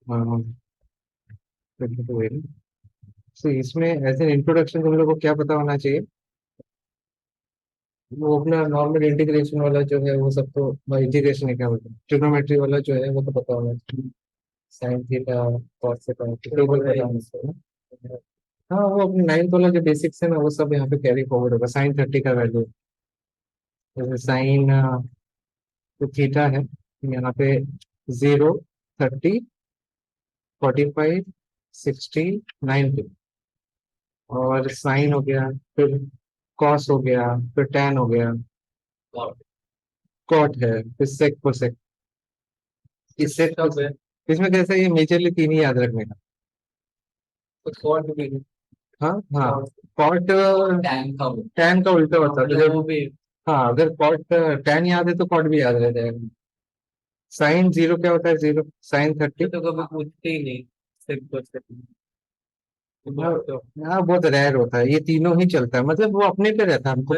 हाँ, तो वही ना। So, इसमें एज एन इंट्रोडक्शन तुम लोग को क्या पता होना चाहिए? वो अपना नॉर्मल इंटीग्रेशन वाला जो है वो सब तो, इंटीग्रेशन है क्या बोलते हैं, ट्रिग्नोमेट्री वाला जो है वो तो पता होना चाहिए। Sine theta, cos theta, table पता होना चाहिए ना। हाँ, वो अपने नाइन्थ वाला जो बेसिक्स है ना वो सब यहाँ पे कैरी फॉरवर्ड होगा। साइन 30 का वैल्यू, जैसे साइन तो थीटा है यहाँ पे, 0, 30, 45, 60, 90। और साइन हो गया, फिर कॉस हो गया, फिर टैन हो गया, कॉट है, फिर सेक कोसेक। इससे इसमें कैसा है, ये मेजरली तीन ही याद रखने का। हाँ हाँ, कॉट टैन का उल्टा होता है, तो जब हाँ अगर कॉट टैन याद है तो कॉट भी याद रह जाएगा। साइन जीरो क्या होता है, 0, साइन 30 तो कभी पूछते ही नहीं, सिर्फ हाँ बहुत रेयर होता है, ये तीनों ही चलता है, मतलब वो अपने पे रहता है, हमको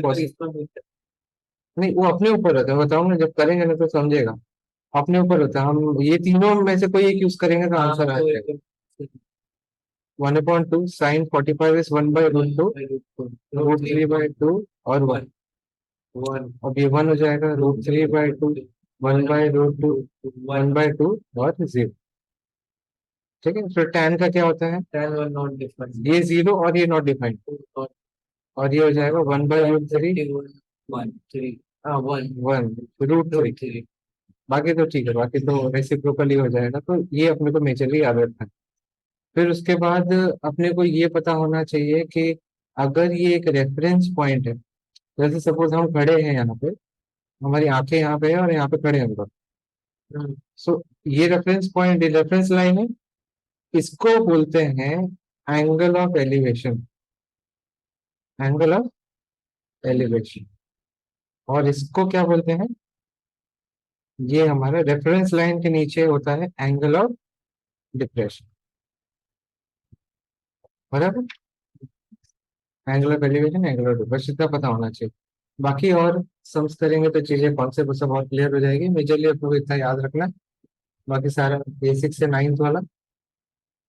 नहीं वो अपने ऊपर रहता है, बताओ ना जब करेंगे ना तो समझेगा। अपने ऊपर होता है, हम ये तीनों में से कोई एक यूज करेंगे तो आंसर आ जाएगा। 1/2 साइन 45 इज 1/√2, √3/2 और 1। अब ये 1 हो जाएगा, √3/2, 1/√2, 1/2 और 0। ठीक है, फिर tan का क्या होता है, ये 0 और ये नॉट डिफाइंड, और ये हो जाएगा 1/√3, 1 √3। बाकी तो ठीक है, बाकी तो रेसिप्रोकली हो जाएगा, तो ये अपने को मेजरली याद रखना है। फिर उसके बाद अपने को ये पता होना चाहिए कि अगर ये एक रेफरेंस पॉइंट है, जैसे सपोज हम खड़े हैं यहाँ पे, हमारी आंखें यहाँ पे है और यहाँ पे खड़े हैं हम लोग। सो ये रेफरेंस पॉइंट, रेफरेंस लाइन है, इसको बोलते हैं angle of elevation, angle of elevation. और इसको क्या बोलते हैं, ये हमारे रेफरेंस लाइन के नीचे होता है एंगल ऑफ डिप्रेशन, बराबर। Angle of elevation, angle of depression, इतना पता होना चाहिए। बाकी और सम्स करेंगे तो चीजें कॉन्सेप्ट सब और क्लियर हो जाएगी। मेजरली आपको इतना याद रखना है, बाकी सारा बेसिक से नाइन्थ वाला।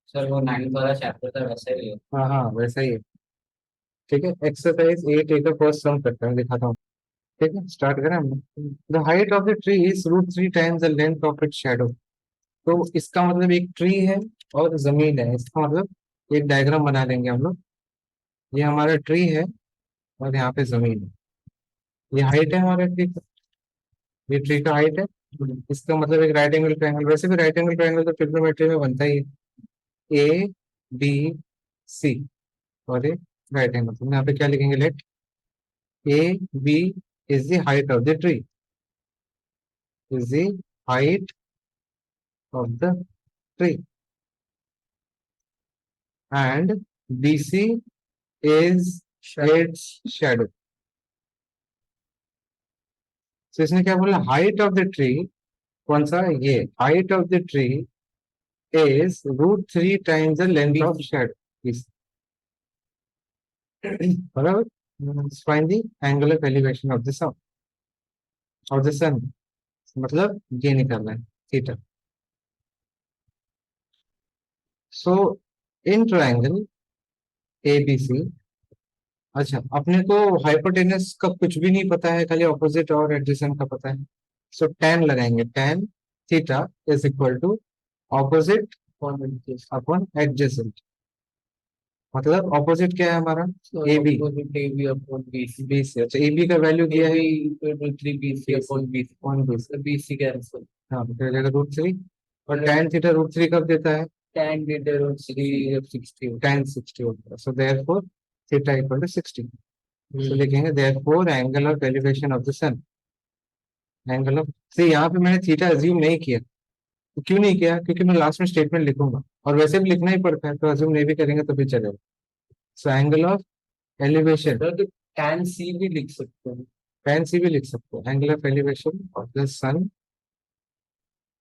सर वो नाइन्थ वाला चैप्टर था वैसा ही है, हाँ हाँ वैसा ही है। ठीक है, एक्सरसाइज 8 का फर्स्ट सम करते हैं, दिखाता हूँ। ठीक है, स्टार्ट करें हम। The height of the tree is √3 times the length of its shadow. तो इसका मतलब एक ट्री है और जमीन है, इसका मतलब एक डायग्राम बना लेंगे हम लोग। ये हमारा ट्री है और यहाँ पे जमीन है, ये हाइट है हमारे ट्री का, ये ट्री का हाइट है। इसका मतलब एक राइट एंगल ट्रायंगल, वैसे भी राइट एंगल ट्रायंगल तो ट्रिग्नोमेट्री में बनता ही है, ABC, और एक राइट एंगल। तो यहाँ पे क्या लिखेंगे, let AB is the height of the tree, is the height of the tree, and BC is its shadow. तो इसने क्या बोला, हाइट ऑफ द ट्री, कौन सा, ये height of the tree is √3 times the length of shadow, बराबर। Find the angle of elevation of the sun, of the sun, मतलब ये निकालना है, theta. So in triangle ABC, अच्छा अपने को हाइपोटेनस का कुछ भी नहीं पता है, खाली ऑपोजिट और एडजेसेंट का पता है। सो tan लगाएंगे, tan theta is equal to opposite upon adjacent. मतलब ऑपोजिट क्या है हमारा, AB, बी से। अच्छा AB का वैल्यू दिया है 3BC कैंसिल, हाँ तो हो जाएगा √3। और tan थीटा √3 कब देता है, tan 60 होता है। So therefore theta equal to 60। तो लिखेंगे therefore angle of elevation of the sun, angle of, से यहाँ पे मैंने थीटा अज्यूम नहीं किया। तो क्यों नहीं किया, क्योंकि मैं लास्ट में स्टेटमेंट लिखूंगा और वैसे भी लिखना ही पड़ता है, तो अज्यूम नहीं भी करेंगे तो भी चलेगा। सो एंगल ऑफ एलिवेशन, तो tan C भी लिख सकते हैं, tan C भी लिख सकते हैं, angle of elevation of the sun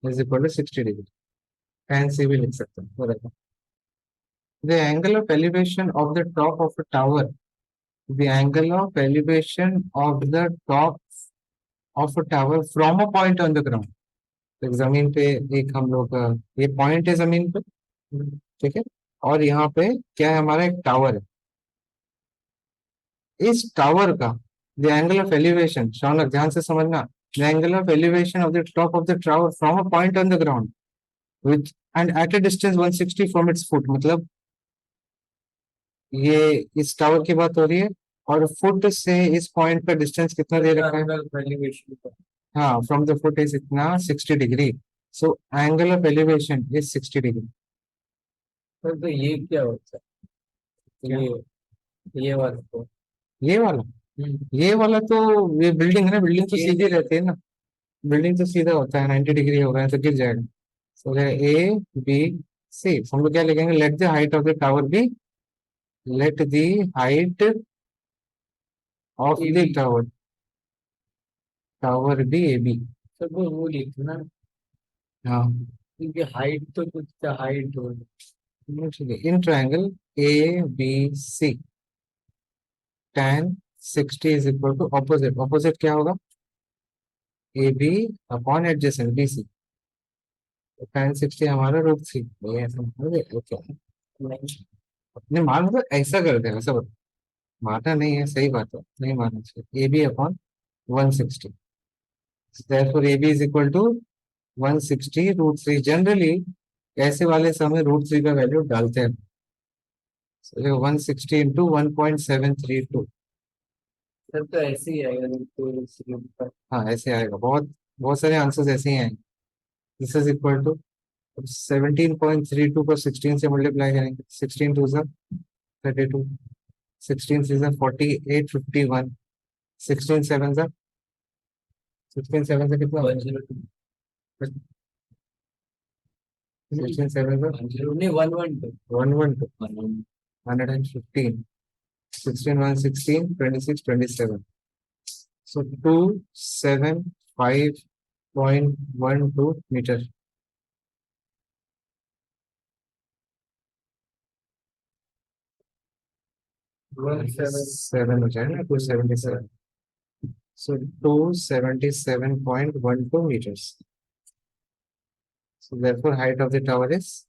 is equal to 60 degree, tan C भी लिख सकते हैं, बराबर। The angle of elevation of the top of a tower, the angle of elevation of the top of a tower from a point on the ground, एक जमीन पे एक हम लोग ये पॉइंट है जमीन पे, ठीक है। और यहाँ पे क्या है, हमारा एक टावर है। इस टावर का the angle of elevation, Shaunak ध्यान से समझना, the angle of elevation of the top of the tower from a point on the ground with and at a distance 160 from its foot, मतलब ये इस टावर की बात हो रही है, और फुट से इस पॉइंट का डिस्टेंस कितना दे रखा है। एलिवेशन, हाँ, फ्रॉम द फुट इज इतना 60 degree, so angle of elevation is 60 degree. तो ये क्या होता है? ये वाला तो ये वाला, ये वाला तो ये बिल्डिंग है ना, बिल्डिंग तो सीधी रहती है ना, बिल्डिंग तो सीधा होता है, 90 डिग्री हो गया तो गिर जाएगा। सो ए बी सी, हम लोग क्या लिखेंगे, let the height of the tower be, let the height of the tower, tower be A B. सब वो लिखना, हाँ क्योंकि हाइट तो कुछ का हाइट हो। ठीक है, in triangle A B C tan 60 is equal to opposite, opposite क्या होगा, A B upon adjacent B C, tan 60 हमारा √3, ये ऐसा मान लो, ओके। अपने मान मतलब ऐसा कर दे, वैसा बता, मानना नहीं है, सही बात है, नहीं मानना चाहिए, A B upon 160, therefore A B is equal to 160 √3। Generally ऐसे वाले समय √3 का वैल्यू डालते हैं, 160 इंटू 1.732। सर तो ऐसे ही आएगा, तो इसके ऊपर हाँ ऐसे आएगा, बहुत बहुत सारे आंसर्स ऐसे ही आएंगे। दिस इज इक्वल टू 17.32 को 16 से मल्टीप्लाई करेंगे, 16 टू ज़ा 32, 16 से ज़ा 48, 51, 16 7 ज़ा, 16 7 से कितना, 16 7 ज़ा नहीं 112 112, 115, 16 1 16, 26 27, so 275.12 मीटर। 7 हो जाएगा, 277, so 277.12 meters. So therefore height of the tower is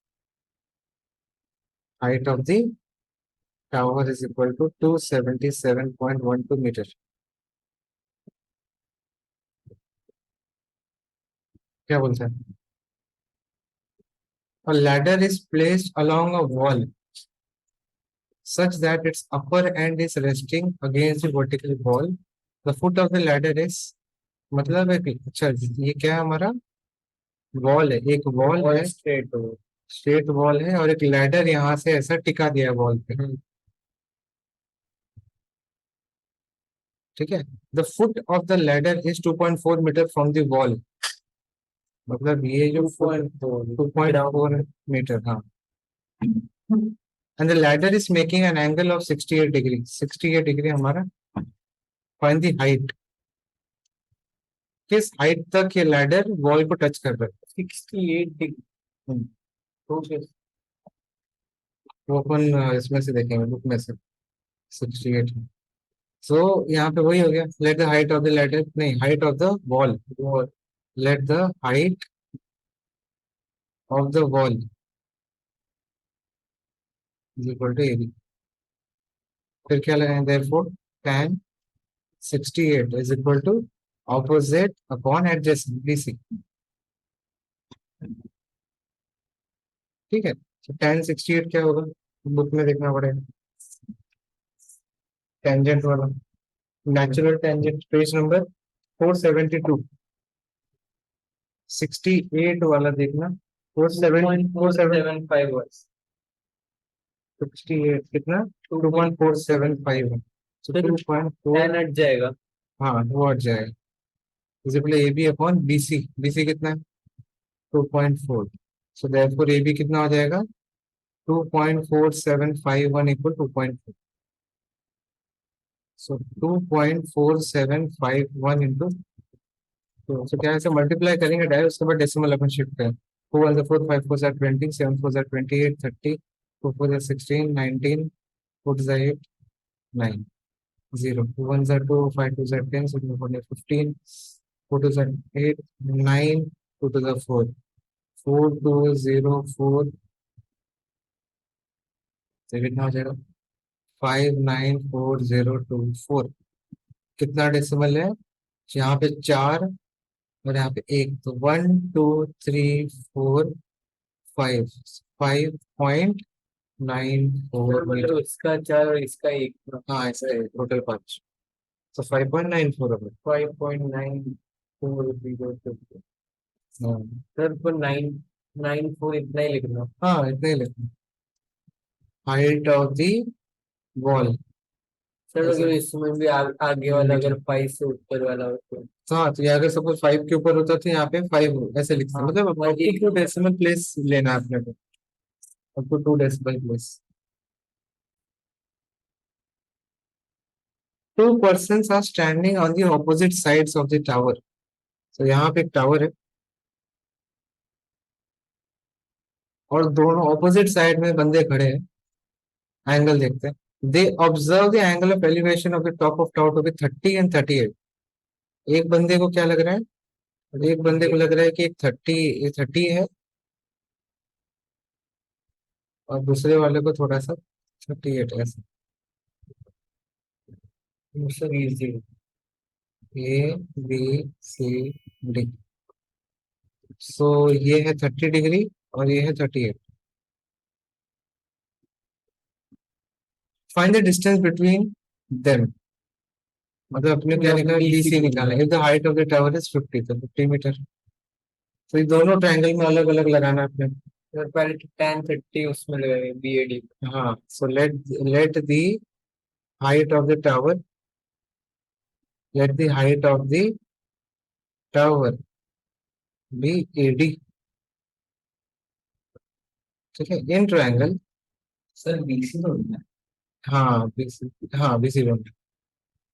equal to 277.12 meter. क्या बोलते हैं, a ladder is placed along a wall such that its upper end is resting against the vertical wall. The foot of the ladder is, मतलब है कि अच्छा ये क्या है, हमारा वॉल है, एक वॉल है, स्ट्रेट वॉल है, और एक लैडर यहाँ से ऐसा टिका दिया है वॉल पे, ठीक है। The foot of the ladder is 2.4 metre from the wall, मतलब ये जो 2.4 मीटर, हाँ, and the ladder is making an angle of 68 degree, 68 degree हमारा, फाइंड द हाइट, किस हाइट तक ये लैडर वॉल को टच कर रहा है, 68 डिग्री। वो अपन इसमें से देखेंगे, बुक में से 68। सो यहाँ पे वही हो गया, let the height of the ladder, नहीं, height of the wall, let the height of the wall is equal to AB, फिर क्या लगाएंगे, therefore tan 68 is equal to opposite upon adjacent BC, ठीक है। तो tan 68 क्या होगा, बुक में देखना पड़ेगा, टेंजेंट वाला, नेचुरल टेंजेंट, पेज नंबर 472, 68 वाला देखना, 4.475 68 कितना, 2.475, तो 2.4 हट जाएगा। हाँ वो हट जाएगा, इसे पहले A B upon B C, B C कितना है 2.4, सो देयरफॉर ए बी कितना हो जाएगा 2.4751 इक्वल 2.4, सो 2.4751 इंटू, तो क्या ऐसे मल्टीप्लाई करेंगे डायरेक्ट, उसके बाद डेसिमल अपन शिफ्ट करें, 4 1 4 5 4 20, 7 4 28, 30, 4 4 16, 19, 4 8, 9, 0, 2 1 2, 5 2 10, 6 4 15, 4 2 8, 9, 2 to the 4, 4204, तो कितना हो जाएगा 594024। कितना डेसिमल है, यहाँ पे 4 और यहाँ पे 1, तो 1 2 3 4 5, 5.94 सर मीटर। मतलब इसका 4 और इसका 1, हाँ ऐसा है, टोटल 5, तो 5.94 होगा। 5.94 हाँ सर पर 994 इतना ही लिखना। हाँ, इतना ही लिखना, height of the wall sir ऐसा अगर इसमें भी आगे वाला मीटर। अगर 5 से ऊपर वाला हो तो। हाँ तो ये अगर सपोज 5 के ऊपर होता तो यहाँ पे 5 ऐसे लिखते हैं, हाँ मतलब अप वही। टू 2 डेसिमल प्लेस लेना है अपने को, up to 2 decimal place. 2 persons are standing on the opposite sides of the tower. तो यहाँ पे एक टावर है और दोनों ऑपोजिट साइड में बंदे खड़े हैं, एंगल देखते हैं। They observe the angle of elevation of the top of tower to be 30 and 38। एक बंदे को क्या लग रहा है, एक बंदे को लग रहा है कि एक 30 है, और दूसरे वाले को थोड़ा सा 38 ऐसे। Sir easy. A B C D, so ये है 30 डिग्री और ये है 38। Find the distance between them, मतलब अपने क्या निकाला, डीसी निकाला। If the height of the tower is 50, तो 50 मीटर। तो ये दोनों ट्रायंगल में अलग अलग लगाना है अपने। सर पहले 10 30 उसमें लगाएंगे BAD। हाँ, so let let the height of the tower, let the height of the tower be AD, ठीक है, इन ट्रायंगल। सर BC तो होता है। हाँ बीसी, हाँ बीसी बन,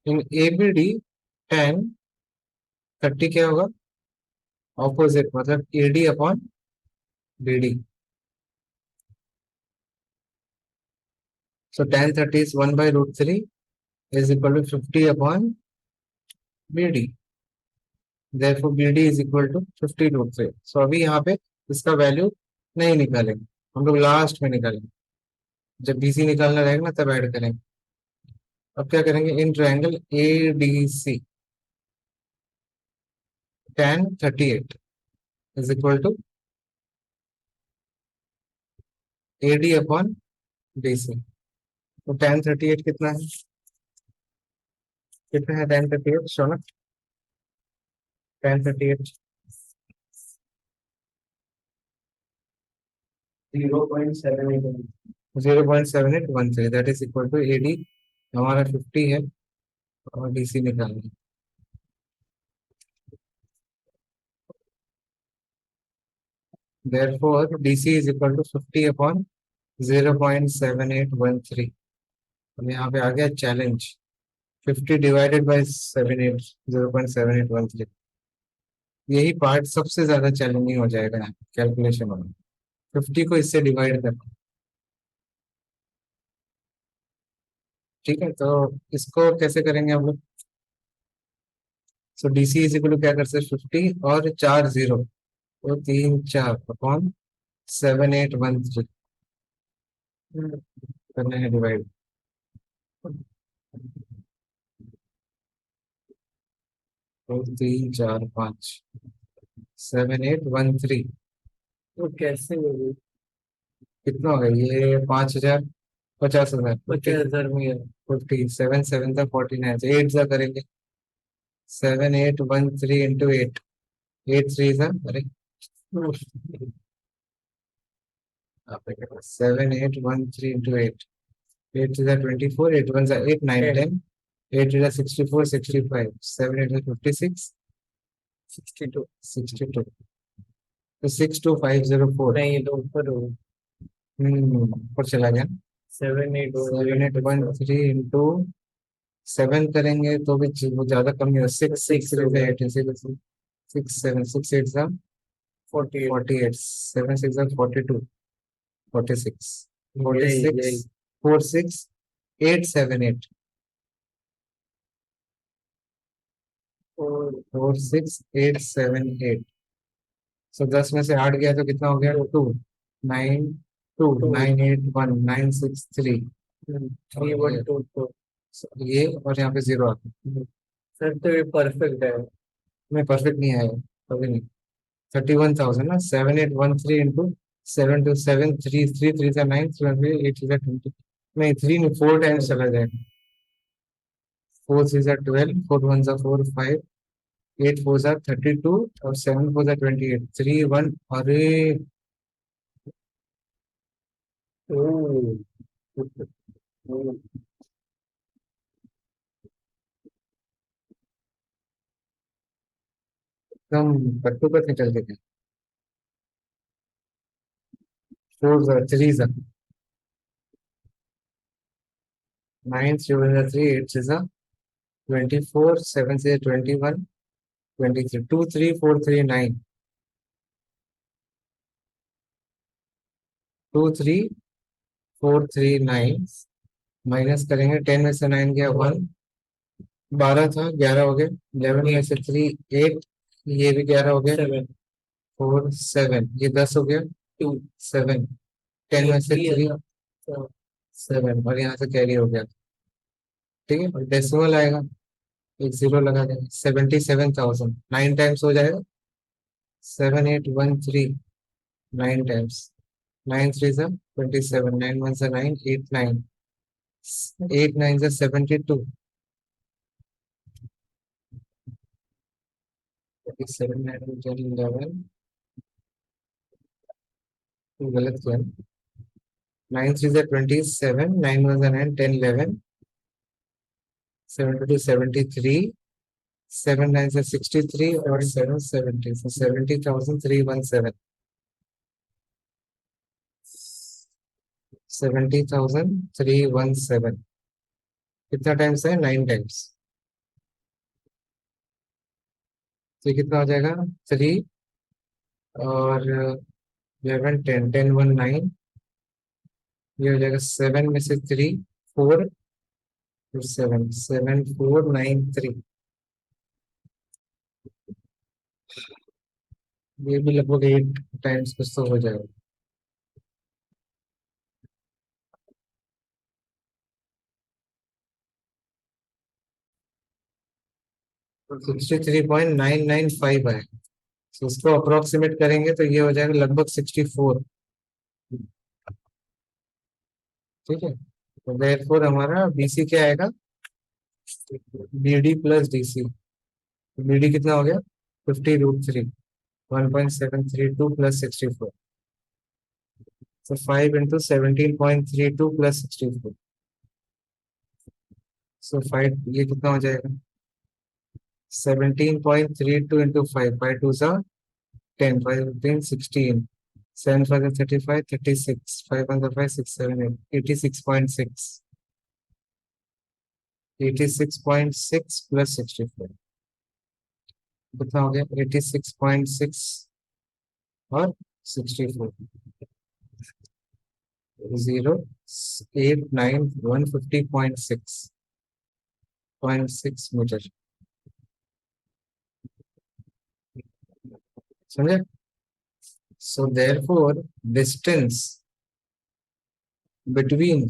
इन ए बी डी 10 30 क्या होगा, ऑपोजिट, मतलब AD upon BD. So 10 30 is 1/√3 is equal to 50 upon BD, therefore BD is equal to 50√3। So अभी यहाँ पे इसका वैल्यू नहीं निकालेंगे, हम लोग लास्ट में निकालेंगे, जब BC निकालना रहेगा ना तब ऐड करेंगे। अब क्या करेंगे, in triangle ADC 10 38 is equal to AD upon BC। तो 10 38 कितना है, कितना है 10 38, शोना 10 38 0.78। 0.7813, that is equal to AD हमारा 50 है और DC निकालना है। therefore DC is equal to 50 upon 0.7813। अब यहाँ पे आ गया चैलेंज, 50 डिवाइडेड बाई 0.7813। यही पार्ट सबसे ज्यादा चैलेंजिंग हो जाएगा कैलकुलेशन में, 50 को इससे डिवाइड करना। ठीक है, तो इसको कैसे करेंगे हम लोग। सो डीसी इज इक्वल टू क्या कर सकते हैं, 50 और 4 0, तो 3 4 अपॉन 7813 करना है डिवाइड। तो 3 4 5 7813 तो कैसे होगी। कितना होगा, ये 5000, 50,000, 50,000 में है। 50 7 7 था 49, तो 8 जा करेंगे, 7813 इंटू 8, 8 3 था, अरे 7813 इंटू 8, 8 3 24, 8 1 8 9 10, 8 64 65, 7 8 56 62। 62, तो 62504। नहीं ये तो ऊपर होगा। ऊपर चला गया। 7813। 7813 इंटू 7 करेंगे तो भी वो ज्यादा कम नहीं हो, 6 6 6 होगा। 8 6 7 6 8 सा 48। 48, 7 6 सा 42, 46, यही 46 यही। 46 878, और 46878। सो 10 में से 8 गया तो कितना हो गया? 2 9 2 टू 9 8 1 9 6 3। 3 1 2 2। ये और यहाँ पे 0 आ गया। सर तो ये परफेक्ट है। मैं परफेक्ट नहीं आया कभी नहीं। 31,000 ना, 7813 इंटू 7 2 7 3 3 3 से 9 3 8 से 20। नहीं 3 नहीं, 4 टाइम्स चला जाएगा। 4 3 से 12, 4 1 से 4 5, 8 4 से 32 और 7 4 से 28, 3 1। अरे ओह, एकदम कट्टू पर निकल के गया। 4 3 9 3 1 3 8 6 24, 7 से 21 23 2 3 4 3 9 2 3 4 3 9 माइनस करेंगे। 10 में से 9 गया 1, 12 था 11 हो गया। 11 में से 3 8, ये भी 11 हो गया। 7 4 7, ये 10 हो गया। 2 7, 10 में से 3 3 7 और यहाँ से कैरी हो गया। ठीक है, और डेसिमल आएगा, एक जीरो लगा देंगे। 77,000 9 टाइम्स हो जाएगा। 7813 9 टाइम्स। 9 3 से 27, 9 1 से 9 8 9, 8 9 से 72, 7 9 10 11, गलत किया। 9 3 से 27, 9 1 से 9 10 11, 72 73, 7 9 से 63 और 7 70, so 70,317। 70,317 कितना टाइम्स है? 9 टाइम्स। तो ये कितना हो जाएगा? 3 और 11 10 10 1 9, ये हो जाएगा 7 में से 3 4 और 7 7 4 9 3। ये भी लगभग 8 टाइम्स कुछ तो हो जाएगा। तो 63.995 है। तो उसको अप्रोक्सीमेट करेंगे तो ये हो जाएगा लगभग 64। ठीक है, तो देयरफॉर हमारा बीसी क्या आएगा? BD plus DC. बीडी कितना हो गया? 50√3, 1.732 plus 64। So 5 into 17.32 plus 64. So 5, ये कितना हो जाएगा? 17.32 into 5, 5 2 सा 10, 5 15 16, 7 5 35 36, 5 1 5 6 7 8, 86.6, 86.6 plus 64 कितना हो गया? 86.6 और 64, 0 8 9 150.6 मीटर। समझे? So therefore, distance between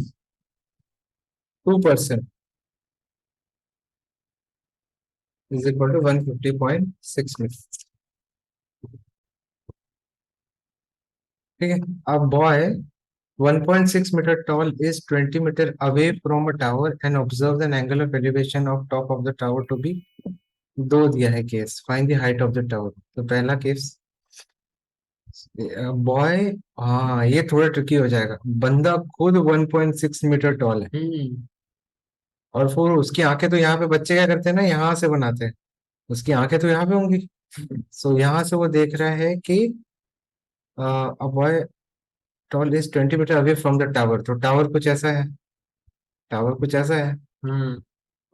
two person is equal to 150.6 metre. ठीक है, अब boy 1.6 meter tall is 20 meter away from a tower and observes an angle of elevation of top of the tower to be। दो दिया है case, find the height of the tower. तो पहला case boy, हाँ ये थोड़ा tricky हो जाएगा। बंदा खुद 1.6 मीटर टॉल है और फिर उसकी आंखें तो यहाँ पे, बच्चे क्या करते हैं ना, यहाँ से बनाते हैं, उसकी आंखें तो यहाँ पे होंगी। सो यहाँ से वो देख रहा है कि a boy tall is 20 metre away from the tower. तो टावर कुछ ऐसा है, टावर कुछ ऐसा है।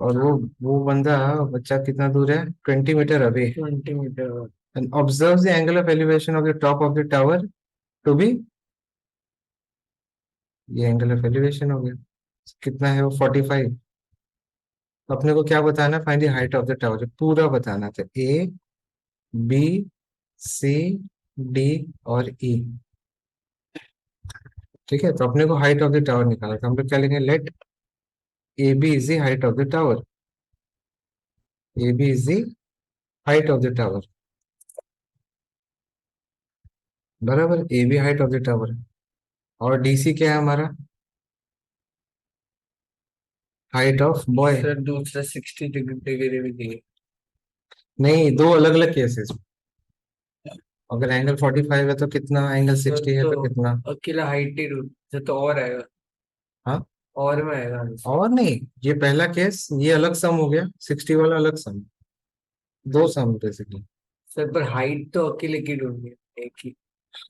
और वो बंदा, बच्चा कितना दूर है? 20 metre away. 20 metre. And observe the angle of elevation of the top of the tower to be, ये एंगल ऑफ एलिवेशन हो गया। कितना है वो? 45। अपने को क्या बताना है? Find the height of the tower, पूरा बताना था। ए बी सी डी और ई। ठीक है, तो अपने को हाइट ऑफ द टावर निकाला, तो हम लोग क्या लेंगे, let A B is the height of the tower. A B is the height of the tower, बराबर, A B height of the tower. और डी सी क्या है हमारा, हाइट ऑफ बॉय। सर दूसरा 60 डिग्री भी दिए। नहीं, दो अलग अलग केसेस। अगर एंगल 45 है तो कितना, एंगल सर 60 है तो तो कितना। अकेला हाइट ही रूट से तो और आएगा। हाँ, और में आएगा आंसर। और नहीं, ये पहला केस, ये अलग सम हो गया, 60 वाला अलग सम, दो सम बेसिकली। सर पर हाइट तो अकेले की ढूंढनी है, एक ही।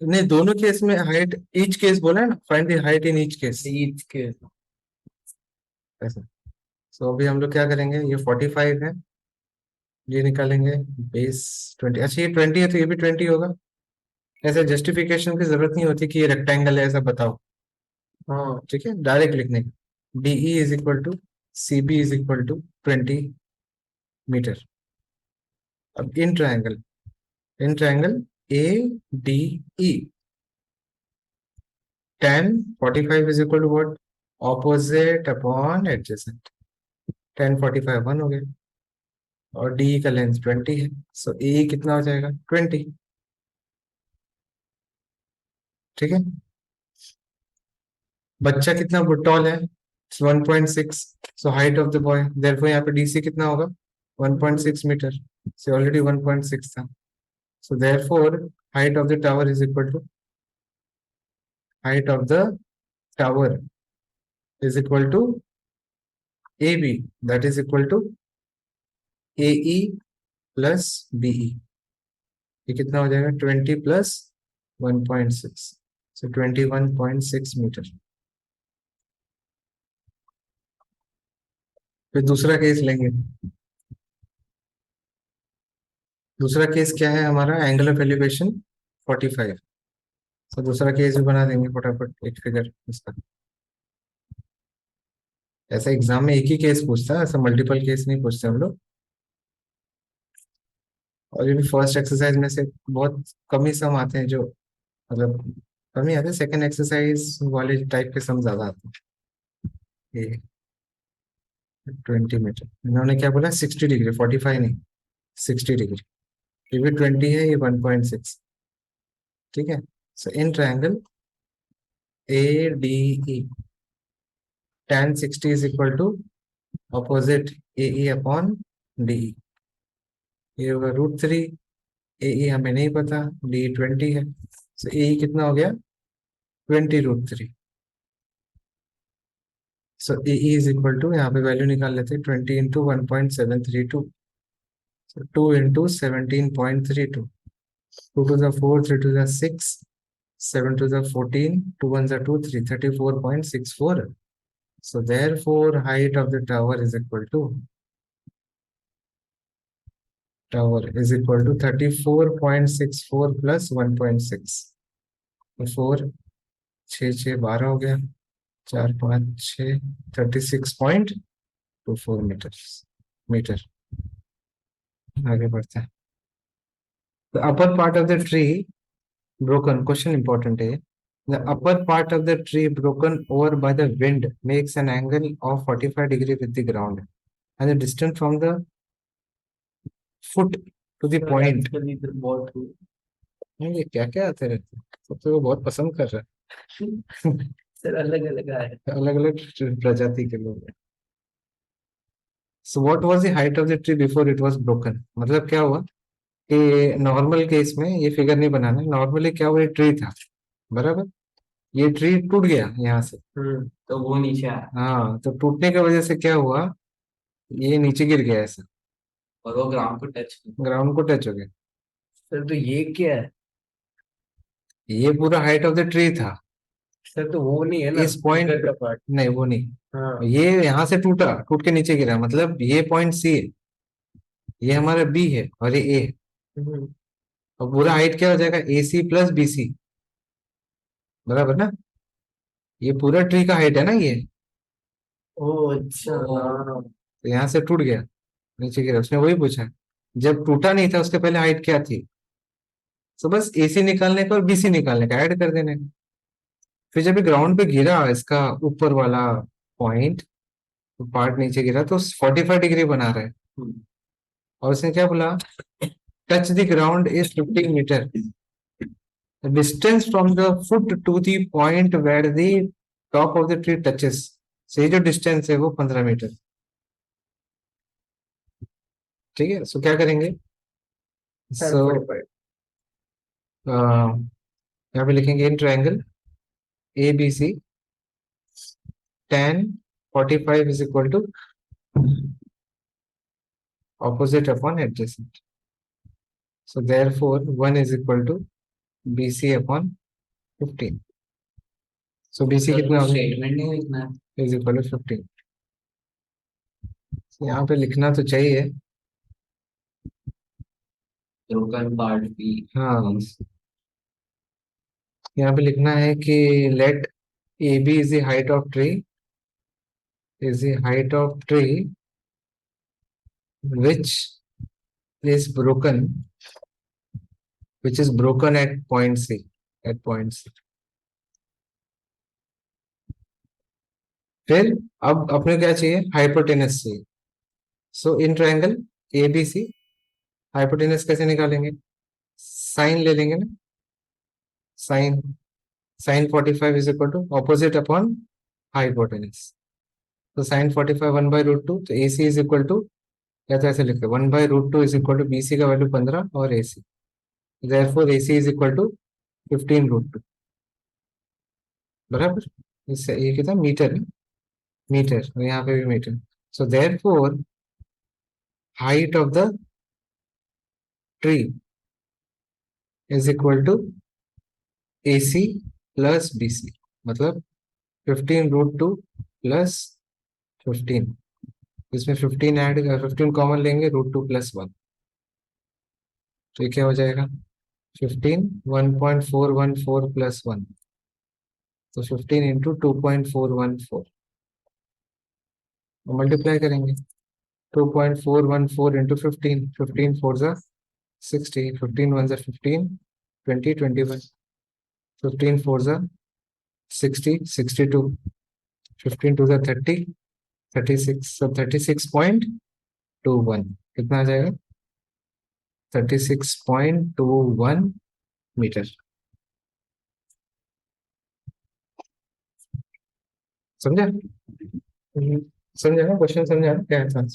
नहीं, दोनों केस में हाइट, ईच केस बोला है ना, find the height in each case, each के। ऐसा। सो अभी हम लोग क्या करेंगे, ये 45 है, ये निकालेंगे, बेस 20, अच्छा ये 20 है तो ये भी 20 होगा। ऐसे जस्टिफिकेशन की जरूरत नहीं होती कि ये रेक्टेंगल है ऐसा बताओ। हाँ। ठीक है, डायरेक्ट लिखने का, DE is equal to C B is equal to 20 metre. अब in triangle A D E, tan 45 is equal to what, opposite upon adjacent. tan 45 1 हो गया, और डी का लेंथ 20 है, सो ए कितना हो जाएगा, 20। ठीक है, बच्चा कितना टॉल है, 1.6, so height of the boy, therefore यहाँ पे डीसी कितना होगा, 1.6 मीटर, से ऑलरेडी 1.6 था। So therefore height of the tower is equal to, height of the tower is equal to A B, that is equal to A E plus B E. ये कितना हो जाएगा, 20 प्लस 1.6, सो 21.6 metre. फिर दूसरा case लेंगे। दूसरा case क्या है हमारा, एंगल ऑफ एलिवेशन 45। तो दूसरा केस भी बना देंगे फटाफट, एक फिगर इसका। ऐसा एग्जाम में एक ही केस पूछता है, ऐसा मल्टीपल केस नहीं पूछते हम लोग। और ये भी फर्स्ट एक्सरसाइज में से बहुत कम ही सम आते हैं जो, मतलब कम ही आते हैं, सेकेंड एक्सरसाइज वाले टाइप के सम ज्यादा आते हैं। ये 20 मीटर, इन्होंने क्या बोला, 60 डिग्री, 45 नहीं, 60 डिग्री। ये भी 20 है, ये 1.6। ठीक है, so in triangle A D E, tan 60 is equal to opposite A E upon D E. ये होगा √3, ए ई हमें नहीं पता, डी 20 है, सो ए ई कितना हो गया, 20 √3। सो ए ई इज इक्वल टू, यहाँ पे वैल्यू निकाल लेते हैं, 20 into 1.732, so 2 into 17.32, 2 to the 4, 3 to the 6, 7 to the 14, 2 1 are 2, 3, 34.64। So therefore height of the tower is equal to 34.64 plus 1.6, तो 4, 6 6 12 हो गया, 4 5 6, 36.24 मीटर। आगे बढ़ते हैं। The upper part of the tree broken, question important है। The upper part of the tree broken over by the wind makes an angle of 45 degree with the ground, and the distance from the foot to the point। आजकल इधर बहुत हुई। नहीं, ये क्या क्या आते रहते हैं, सब तो वो बहुत पसंद कर रहा है। सर अलग अलग आए। अलग अलग प्रजाति के लोग हैं। So what was the height of the tree before it was broken, मतलब क्या हुआ कि नॉर्मल केस में ये फिगर नहीं बनाना, नॉर्मली क्या हुआ, ये ट्री था, बराबर, ये ट्री टूट गया यहाँ से। तो वो नीचे आया। हाँ, तो टूटने की वजह से क्या हुआ, ये नीचे गिर गया ऐसा, और वो ग्राउंड को टच। ग्राउंड को टच हो गया। सर तो ये क्या है। ये पूरा हाइट ऑफ द ट्री था, सर तो वो नहीं है ना इस पॉइंट, फिगर का पार्ट। नहीं वो नहीं, हाँ। ये यहाँ से टूटा, टूट के नीचे गिरा, मतलब ये पॉइंट सी है, ये हमारा बी है और ये ए है। हम्म। और पूरा हाइट क्या हो जाएगा, ए सी प्लस बी सी, बराबर ना, ये पूरा ट्री का हाइट है ना ये। ओ अच्छा हाँ। तो यहाँ से टूट गया, नीचे गिरा, उसने वही पूछा, जब टूटा नहीं था उसके पहले हाइट क्या थी, सो बस AC निकालने का और BC निकालने का ऐड कर देने का। फिर जब ये ग्राउंड पे गिरा इसका ऊपर वाला पॉइंट, पार्ट नीचे गिरा तो 45 डिग्री बना रहा है। और उसने क्या बोला, touch the ground is 15 metre, distance from the foot to the point where the top of the tree touches, से जो डिस्टेंस है वो 15 मीटर। ठीक है, सो क्या करेंगे, सो यहाँ पे लिखेंगे इन triangle ABC tan 45 is equal to opposite upon adjacent. So therefore 1 is equal to BC upon 15. So BC कितना होगा, स्टेटमेंट नहीं लिखना है। is equal to 15. So यहाँ पे लिखना तो चाहिए, ब्रोकन पार्ट भी। हाँ यहाँ पे लिखना है कि let AB is the height of tree, is the height of tree which is broken, which is broken at point C, at point C. फिर अब अपने क्या चाहिए, हाइपोटेनस चाहिए। So in triangle ABC hypotenuse कैसे निकालेंगे, साइन ले लेंगे ना, sine sine 45 is equal to opposite upon hypotenuse. तो साइन 45 1/√2, तो AC इज इक्वल टू, या तो ऐसे लिखते 1/√2 इज इक्वल टू BC का वैल्यू 15 और AC, therefore AC is equal to 15√2 बराबर। इससे ये कितना मीटर है, मीटर, और यहाँ पे भी metre. So therefore height of the tree is equal to AC plus BC, मतलब 15√2 प्लस 15, इसमें 15 कॉमन लेंगे, √2 + 1, तो ये क्या हो जाएगा 15 1.414 + 1, तो 15 इंटू 2.414, मल्टीप्लाई करेंगे 2.414 इंटू 15, 15 4 ज़ा 60, 15 1 ज़ा 15, 20 21, 15 4 ज़ा 60 62, 15 2 ज़ा 30 36, so 36.21 कितना आ जाएगा 36.21 मीटर। समझा, समझा ना क्वेश्चन, समझा ना क्या है answer.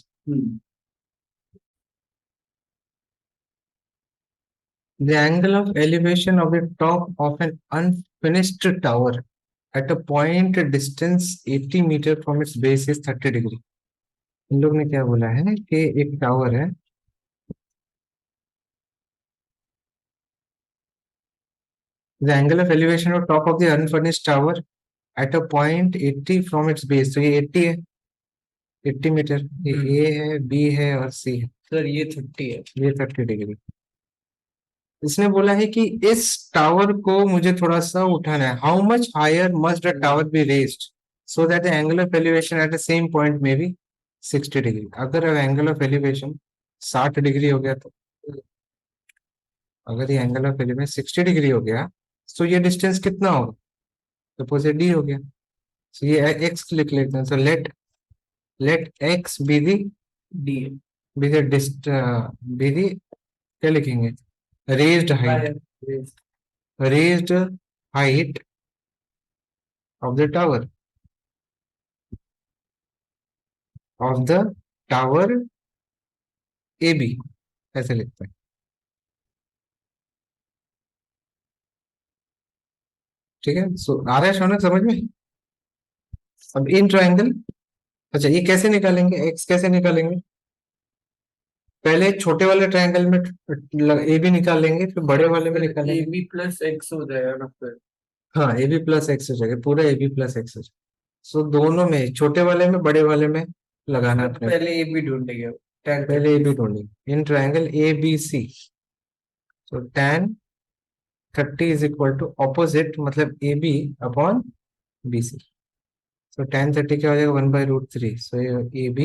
The angle of elevation of the top of an unfinished tower at a point distance 80 meter from its base is 30 degree. इन लोग ने क्या बोला है कि एक टावर है, the angle of elevation of top of the unfinished tower at a point 80 from its base, तो ये 80 है, 80 मीटर, ये A है, B है और C है। सर ये 30 है। ये 30 डिग्री। इसने बोला है कि इस टावर को मुझे थोड़ा सा उठाना है, how much higher must the tower be raised so that the angle of elevation at the same point may be 60 degree. अगर एंगल ऑफ एलिवेशन 60 डिग्री हो गया, तो अगर ये एंगल ऑफ एलिवेशन 60 डिग्री हो गया तो ये डिस्टेंस कितना होगा, सपोज ये D हो गया, तो ये x लिख लेते हैं। So late x be the D be the be the, क्या लिखेंगे, raised height, raised height of the tower, of the tower AB, ऐसे लिखते हैं। ठीक है, सो आ रहा है शौनक समझ में। अब इन ट्रायंगल, अच्छा ये कैसे निकालेंगे, x कैसे निकालेंगे, पहले छोटे वाले ट्रायंगल में AB निकाल लेंगे, फिर बड़े वाले में निकालेंगे। AB प्लस एक्स हो जाएगा ना फिर। हाँ AB प्लस x हो जाएगा, पूरा AB प्लस x हो जाएगा। सो दोनों में, छोटे वाले में बड़े वाले में लगाना अपने, पहले AB ढूंढेंगे, पहले AB ढूंढेंगे in triangle ABC। So tan 30 is equal to opposite, मतलब AB upon BC। So tan 30 क्या हो जाएगा 1/√3, so AB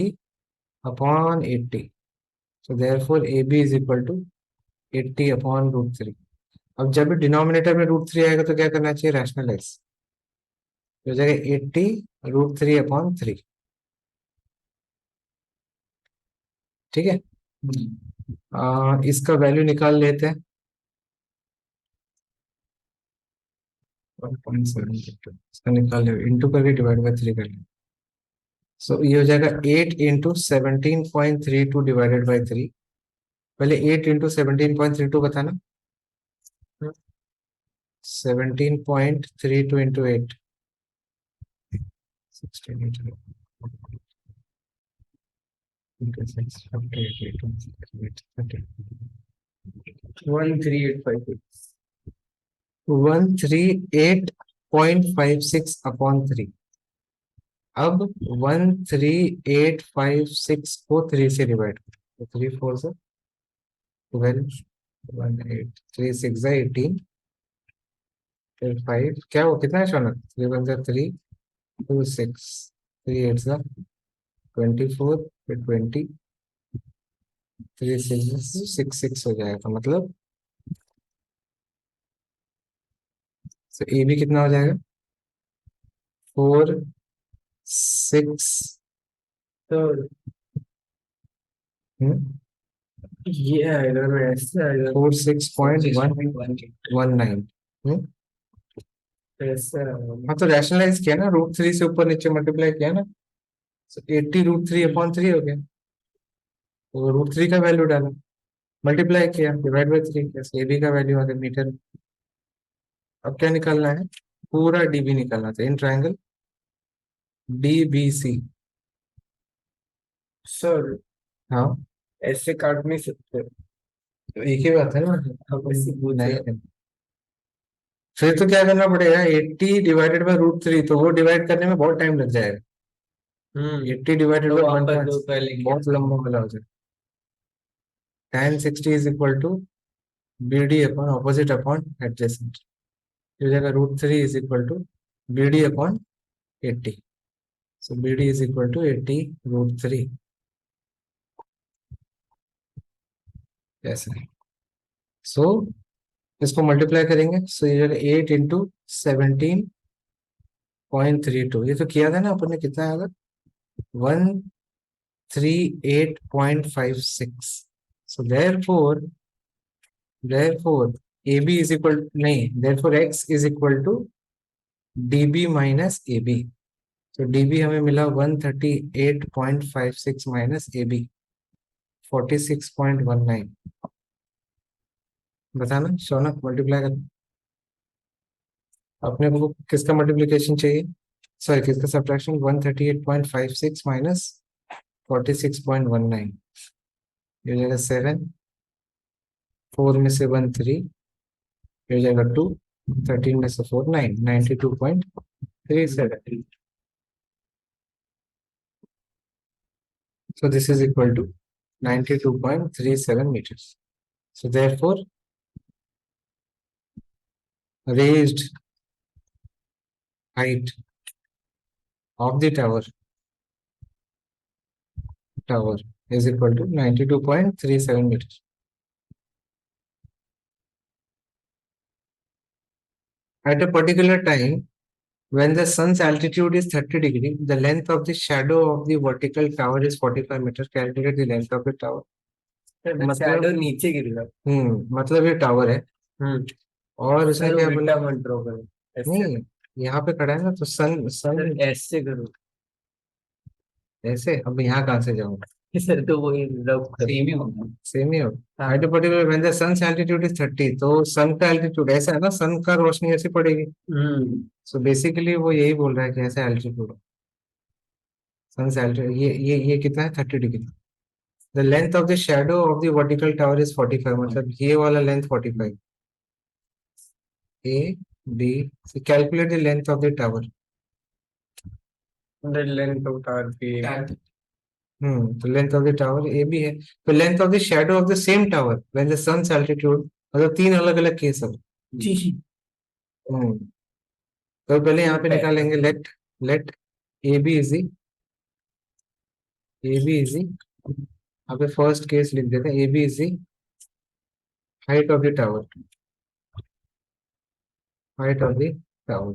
upon 80, so therefore AB is equal to 80 upon √3। अब जब भी डिनोमिनेटर में √3 आएगा तो क्या करना चाहिए, रैशनलाइज। हो जाएगा 80 √3/3। ठीक है। इसका वैल्यू निकाल लेते हैं। 1.7 इसका निकाल ले, इंटू करके डिवाइड बाय 3 कर ले। सो ये हो जाएगा 8 इंटू 17.32 डिवाइडेड बाई 3। पहले 8 इंटू 17.32 बताना। 17.32 इंटू 8, 16 इंटू 13,856 138.56/3। अब 13856 को 3 से डिवाइड करो, तो 3 4 से 12, 1 8 3 6 18, फिर 5 क्या हो, कितना है शौनक, 3 1 3 2 6, 3 8 24, फिर 20, 3 6 6 हो जाएगा, मतलब ए बी कितना हो जाएगा, 4 6 तो ये आएगा ना, ऐसे आएगा 46.119। ऐसे आएगा। हाँ तो रैशनलाइज किया ना, √3 से ऊपर नीचे मल्टीप्लाई किया ना, 80 √3/3 हो गया। तो √3 का वैल्यू डाला, मल्टीप्लाई किया, डिवाइड बाई 3 किया, ए बी का वैल्यू आ गया मीटर में। अब क्या निकालना है, पूरा डीबी निकालना था इन ट्राइंगल DBC। सर हाँ ऐसे काट नहीं सकते। तो एक ही बात है ना, हम ऐसे पूछे। नहीं फिर तो क्या करना पड़ेगा, 80 डिवाइडेड बाई √3, तो वो डिवाइड करने में बहुत टाइम लग जाएगा। 80 डिवाइडेड तो बाई वापस दो पहले किया। बहुत लंबा वाला हो जाएगा। tan 60 is equal to BD upon opposite upon adjacent. हो जाएगा √3 is equal to BD upon 80। So BD is equal to 80 √3। ऐसा है। सो इसको मल्टीप्लाई करेंगे, सो ये 8 इंटू 17.32, ये तो किया था ना अपन ने, कितना आएगा, 138.56। So therefore AB is equal, नहीं, therefore X is equal to DB minus AB। तो DB हमें मिला 138.56 माइनस AB 46.19। बताना शौनक, मल्टीप्लाई कर। अपने को किसका मल्टीप्लिकेशन चाहिए, सॉरी किसका सब्ट्रैक्शन, 138.56 माइनस 46.19। ये हो जाएगा 7, 4 में से 1 3, ये हो जाएगा 2, 13 में से 4 9, 92.37। So this is equal to 92.37 meters. So therefore, raised height of the tower is equal to 92.37 meters. At a particular time, when the sun's altitude is 30 degree, the length of the shadow of the vertical tower is 45 meters. Calculate the length of the tower. Shadow नीचे गिरेगा। मतलब ये tower है, और इसमें sir क्या उल्टा बोला, मत ड्रॉ करो। ऐसे नहीं यहाँ पे खड़ा है ना, तो सन सर सन ऐसे करो। ऐसे, अब यहाँ कहाँ से जाऊंगा, सर तो वही रब सेम ही होगा। सेम ही हो। हाँ। At particular when the sun's altitude is 30, तो सन का एल्टीट्यूड ऐसा है ना, सन का रोशनी ऐसी पड़ेगी। सो बेसिकली वो यही बोल रहा है कि ऐसा एल्टीट्यूड, सन्स एल्टीट्यूड ये कितना है, 30 degree. The length of the shadow of the vertical tower is 45, मतलब ये वाला length 45। A B, calculate the length of the tower. Length of tower पे तो length of the tower A B है, तो length of the shadow of the same tower when the sun's altitude, मतलब तीन अलग अलग केस है। जी जी। हम्म तो पहले यहाँ पे निकालेंगे, let let A B is the, A B is the, यहाँ पे फर्स्ट केस लिख देते हैं, A B is the height of the tower. height of the tower.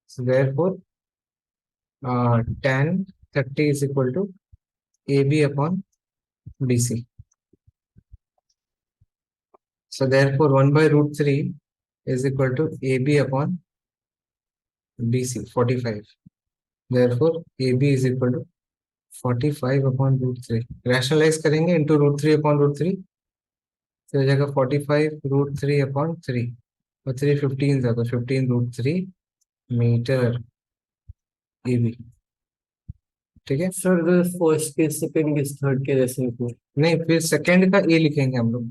So therefore, tan 30 is equal to AB upon BC. So therefore, 1 by root 3 is equal to AB upon BC, 45. Therefore, AB is equal to 45 upon root 3. Rationalise करेंगे into root 3 upon root 3, तो हो जाएगा 45 root 3 upon 3, और 3 15 था, तो 15 root 3 metre AB. ठीक है, sir first के सेकंड के थर्ड के जैसे लिखूं? नहीं फिर सेकंड का ए लिखेंगे हम लोग.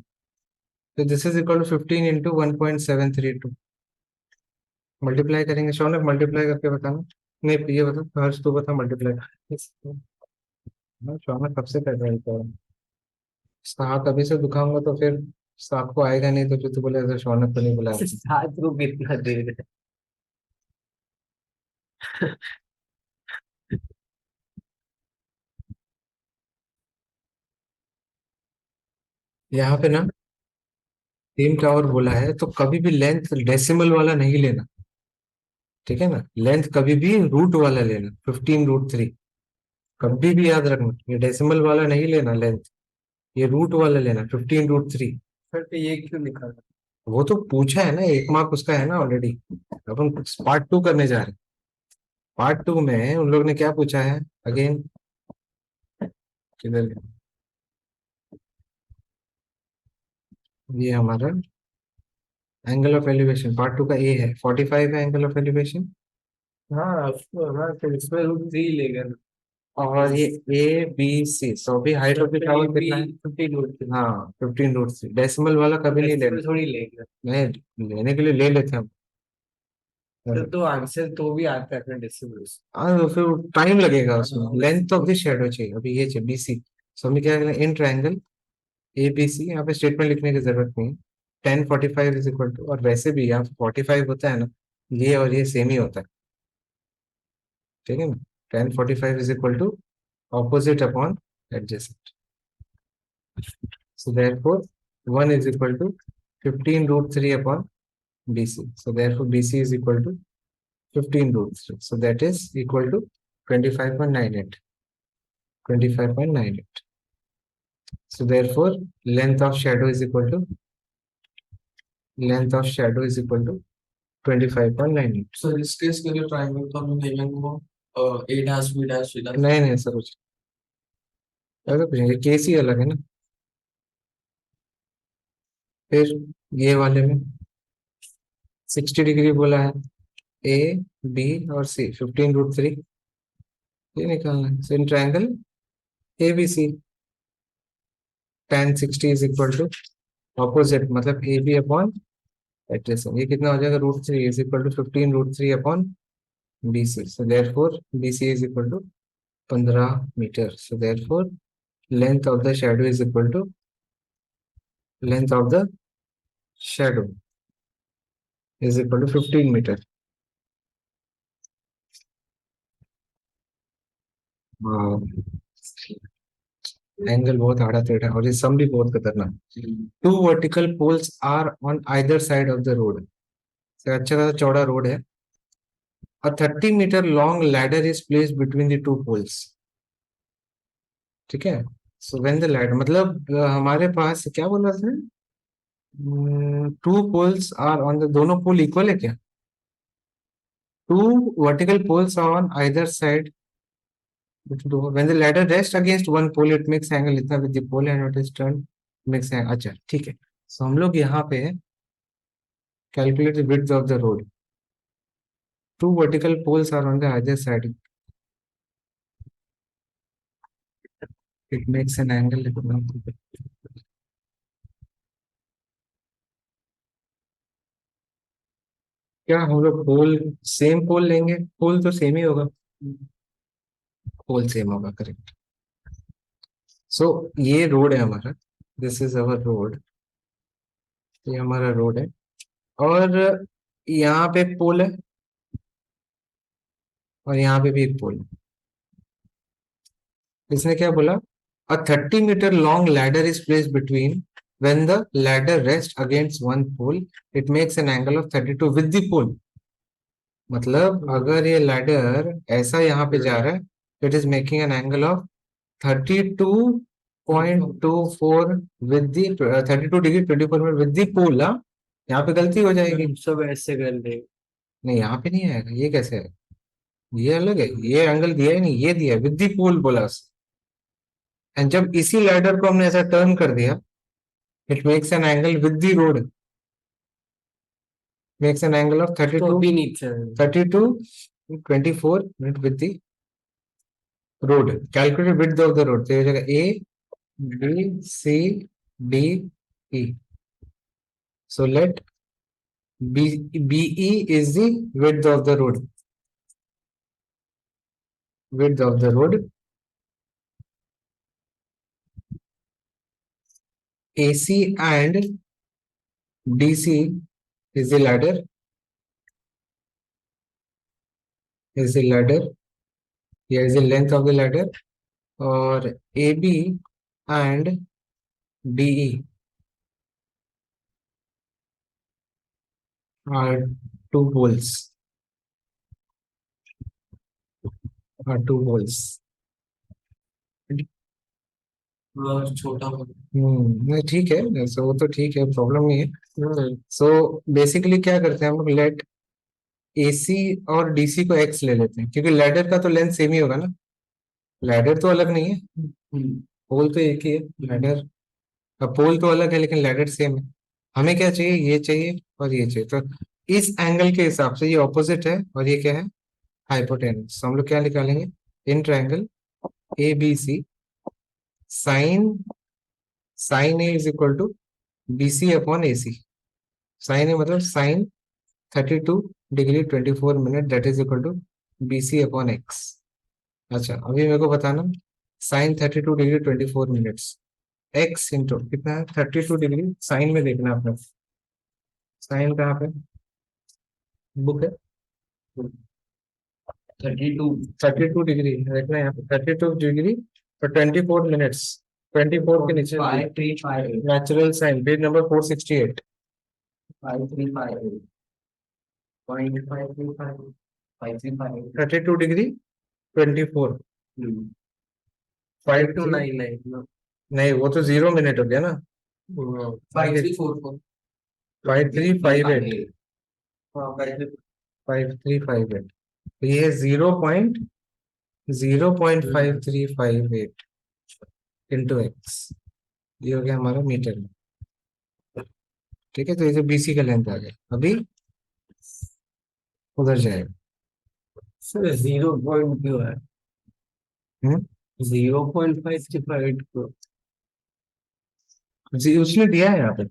तो this is equal to 15 into 1.732. Multiply करेंगे, शौनक मल्टीप्लाई करके बताना. नहीं ये बता, हर्ष तू बता मल्टीप्लाई. शौनक कब से कर रहा है? हाथ अभी से दुखाऊंगा तो फिर साहब को आएगा नहीं, तो फिर तू बोले शौनक को नहीं बुलाया. सात को कितना देर है? यहाँ पे ना सेम टावर बोला है, तो कभी भी लेंथ डेसिमल वाला नहीं लेना. ठीक है ना, लेंथ कभी भी रूट वाला लेना, 15 रूट 3. कभी भी याद रखना, ये डेसिमल वाला नहीं लेना लेंथ, ये रूट वाला लेना, 15 रूट 3. सर तो ये क्यों लिखा था? वो तो पूछा है ना, 1 मार्क उसका है ना ऑलरेडी. अपन पार्ट 2 करने जा रहे हैं. पार्ट 2 में उन लोग ने क्या पूछा है अगेन, किधर गया? ये हमारा एंगल ऑफ एलिवेशन पार्ट 2 का ए है, 45 है एंगल ऑफ एलिवेशन. हाँ हाँ, तो इसमें रूट 3 लेगा ना? और ये ए बी सी, सो भी हाइट ऑफ द टावर कितना है? 15 रूट 3। हाँ 15 रूट 3. डेसिमल वाला कभी नहीं लेना. थोड़ी लेगा। नहीं, लेने के लिए ले लेते हैं हम. तो आंसर तो भी आता है अपने डेसिमल से। तो फिर टाइम लगेगा हाँ, उसमें. लेंथ ऑफ द शेडो चाहिए. अभी ये चाहिए बीसी. सो हमने क्या करना, इन ट्रायंगल ए बी सी, यहाँ पे स्टेटमेंट लिखने की जरूरत नहीं है. 10 45 इज इक्वल टू, और वैसे भी यहाँ 45 होता है ना, ये और ये सेम ही होता है. ठीक है ना, 10 45 is equal to opposite upon adjacent. So therefore 1 is equal to 15 root 3 upon BC. So therefore BC is equal to 15 root 3. So that is equal to 25.98. 25.98. So therefore length of shadow is equal to 25.98. So in this case के लिए triangle तो हमने नहीं लेंगे वो A dash B dash C dash। नहीं नहीं sir, कुछ ऐसा कुछ नहीं, केस ही अलग है ना. फिर ये वाले में 60 डिग्री बोला है, ए बी और सी, 15 रूट 3 ये निकालना है. So in triangle A B C, tan 60 is equal to opposite, मतलब ए बी अपॉन एडजेसेंट. ये कितना हो जाएगा, root 3 is equal to 15 root 3 upon B C. So therefore B C is equal to 15 metre. So therefore length of the shadow is equal to length of the shadow is equal to 15 metre. Angle बहुत आड़ा टेढ़ा है, और ये सम भी बहुत खतरनाक. Two vertical poles are on either side of the road. अच्छा खासा चौड़ा रोड है. A 30-meter long ladder is placed between the two poles. ठीक है. सो व्हेन द लैडर, मतलब हमारे पास क्या बोला उसने, two poles are on the, दोनों पोल इक्वल है क्या? Two vertical poles are on either side. When the ladder rests against one pole, it makes angle इतना with the pole and it is turned makes angle. अच्छा ठीक है. सो हम लोग यहाँ पे calculate the width of the road. Two vertical poles are on the other side. It makes an angle. क्या हम लोग पोल सेम पोल लेंगे? पोल तो सेम ही होगा. पोल सेम होगा, करेक्ट. सो ये रोड है हमारा, दिस इज अवर रोड. ये हमारा रोड है, और यहाँ पे एक पोल है, और यहाँ पे भी एक पोल है. इसने क्या बोला, अ 30-meter long ladder is place between when the ladder rests against one pole it makes an angle of 32 with the pole। मतलब अगर ये लैडर ऐसा यहाँ पे जा रहा है, it is making an angle of 32.24 with the 32 degree 24 minute with the pole. यहाँ पे गलती हो जाएगी। सब ऐसे कर दे। नहीं यहाँ पे नहीं आएगा, ये कैसे है, ये अलग है, ये एंगल दिया है नहीं, ये दिया है विद दी पोल बोला। एंड जब इसी लैडर को हमने ऐसा टर्न कर दिया, it makes an angle with the road, makes an angle of तो 32 अभी नीचे 32.24 minute with the road. Calculate width of the road, तो ये हो जाएगा A B C D E. So let BE is the width of the road. Width of the road. AC and DC is the ladder. Is the ladder. Here is the length of the ladder. Or AB and DE are two poles. Are two poles. छोटा हो। नहीं ठीक है, सो वो तो ठीक है, problem नहीं है। सो बेसिकली क्या करते हैं हम लोग, लेट AC और DC को X ले लेते हैं, क्योंकि लैडर का तो लेंथ सेम ही होगा ना, लैडर तो अलग नहीं है, पोल तो एक ही है। लैडर पोल तो अलग है लेकिन लैडर सेम है। हमें क्या चाहिए, ये चाहिए और ये चाहिए, तो इस एंगल के हिसाब से ये ऑपोजिट है और ये क्या है, हाइपोटेनस। हम लोग क्या निकालेंगे, in triangle ABC sine A is equal to BC upon AC। Sine A मतलब sine 32 degree 24 minute that is equal to BC upon X। अच्छा अभी मेरे को बताना, sine 32 degree 24 minutes X into कितना है, 32 डिग्री, साइन में देखना आपने, साइन कहाँ पे बुक है, 32 32 डिग्री देखना है यहाँ पे, 32 डिग्री और 24 मिनट्स, 24 के नीचे 535 natural sine, page number 468। 535 0.535 535 32 degree 24, 5299 नहीं वो तो 0 मिनट हो गया ना, 5344 5358 हाँ 5358, तो ये है 0.5358 इंटू X, ये हो गया हमारा मीटर में। ठीक है, तो ये जो BC का लेंथ आ गया, अभी उधर जाएगा। सर 0 पॉइंट क्यों है, हम्म 0.535 को उसने दिया है यहाँ पे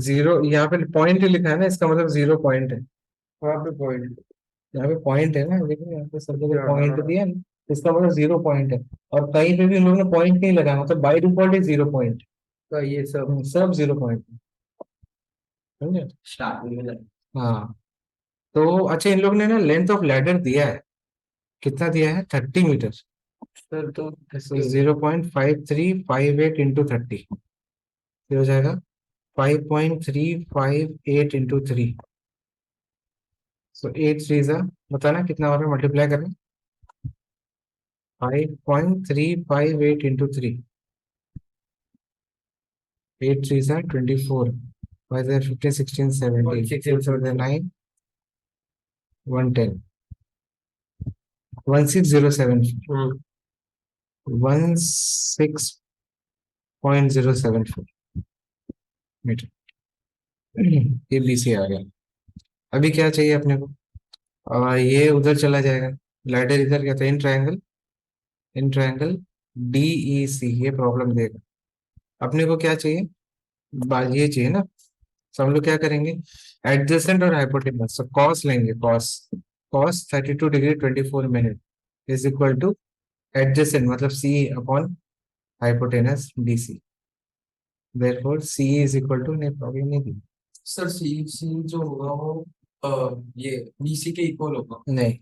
जीरो, यहाँ पे पॉइंट लिखा है ना, इसका मतलब 0 पॉइंट है, वहाँ पे पॉइंट यहाँ पे पॉइंट है ना, देखिए यहाँ पे सब जगह हाँ, पॉइंट हाँ। दिया है ना, इसका मतलब 0 पॉइंट है। और कहीं पे भी उन लोगों ने पॉइंट नहीं लगाया, मतलब बाई डिफॉल्ट ही 0 पॉइंट, तो ये सब सब 0 पॉइंट, समझे। स्टार्टिंग में हाँ तो अच्छा, इन लोगों ने ना लेंथ ऑफ लैडर दिया है, कितना दिया है, 30 मीटर। सर तो 0.5358 इंटू 30, ये हो जाएगा 5.358 इंटू 3। सो 8 3 बताना कितना हो रहा है, मल्टीप्लाई करना, 5.358 इंटू 3, 8 3 24, 5 15 16 17 6 9 110 16074 16.074 मीटर, ये BC आ गया। अभी क्या चाहिए अपने को, ये उधर चला जाएगा, लाइडर इधर क्या था, इन ट्रायंगल DEC, ये प्रॉब्लम देगा। अपने को क्या चाहिए, ये चाहिए ना, तो हम लोग क्या करेंगे, एडजेसेंट और हाइपोटेनस, तो कॉस लेंगे, cos 32 degree 24 minute is equal to adjacent मतलब C upon hypotenuse DC। Therefore C is equal to, नहीं प्रॉब्लम नहीं दी, सर सी जो होगा वो ये बीसी के इक्वल होगा, नहीं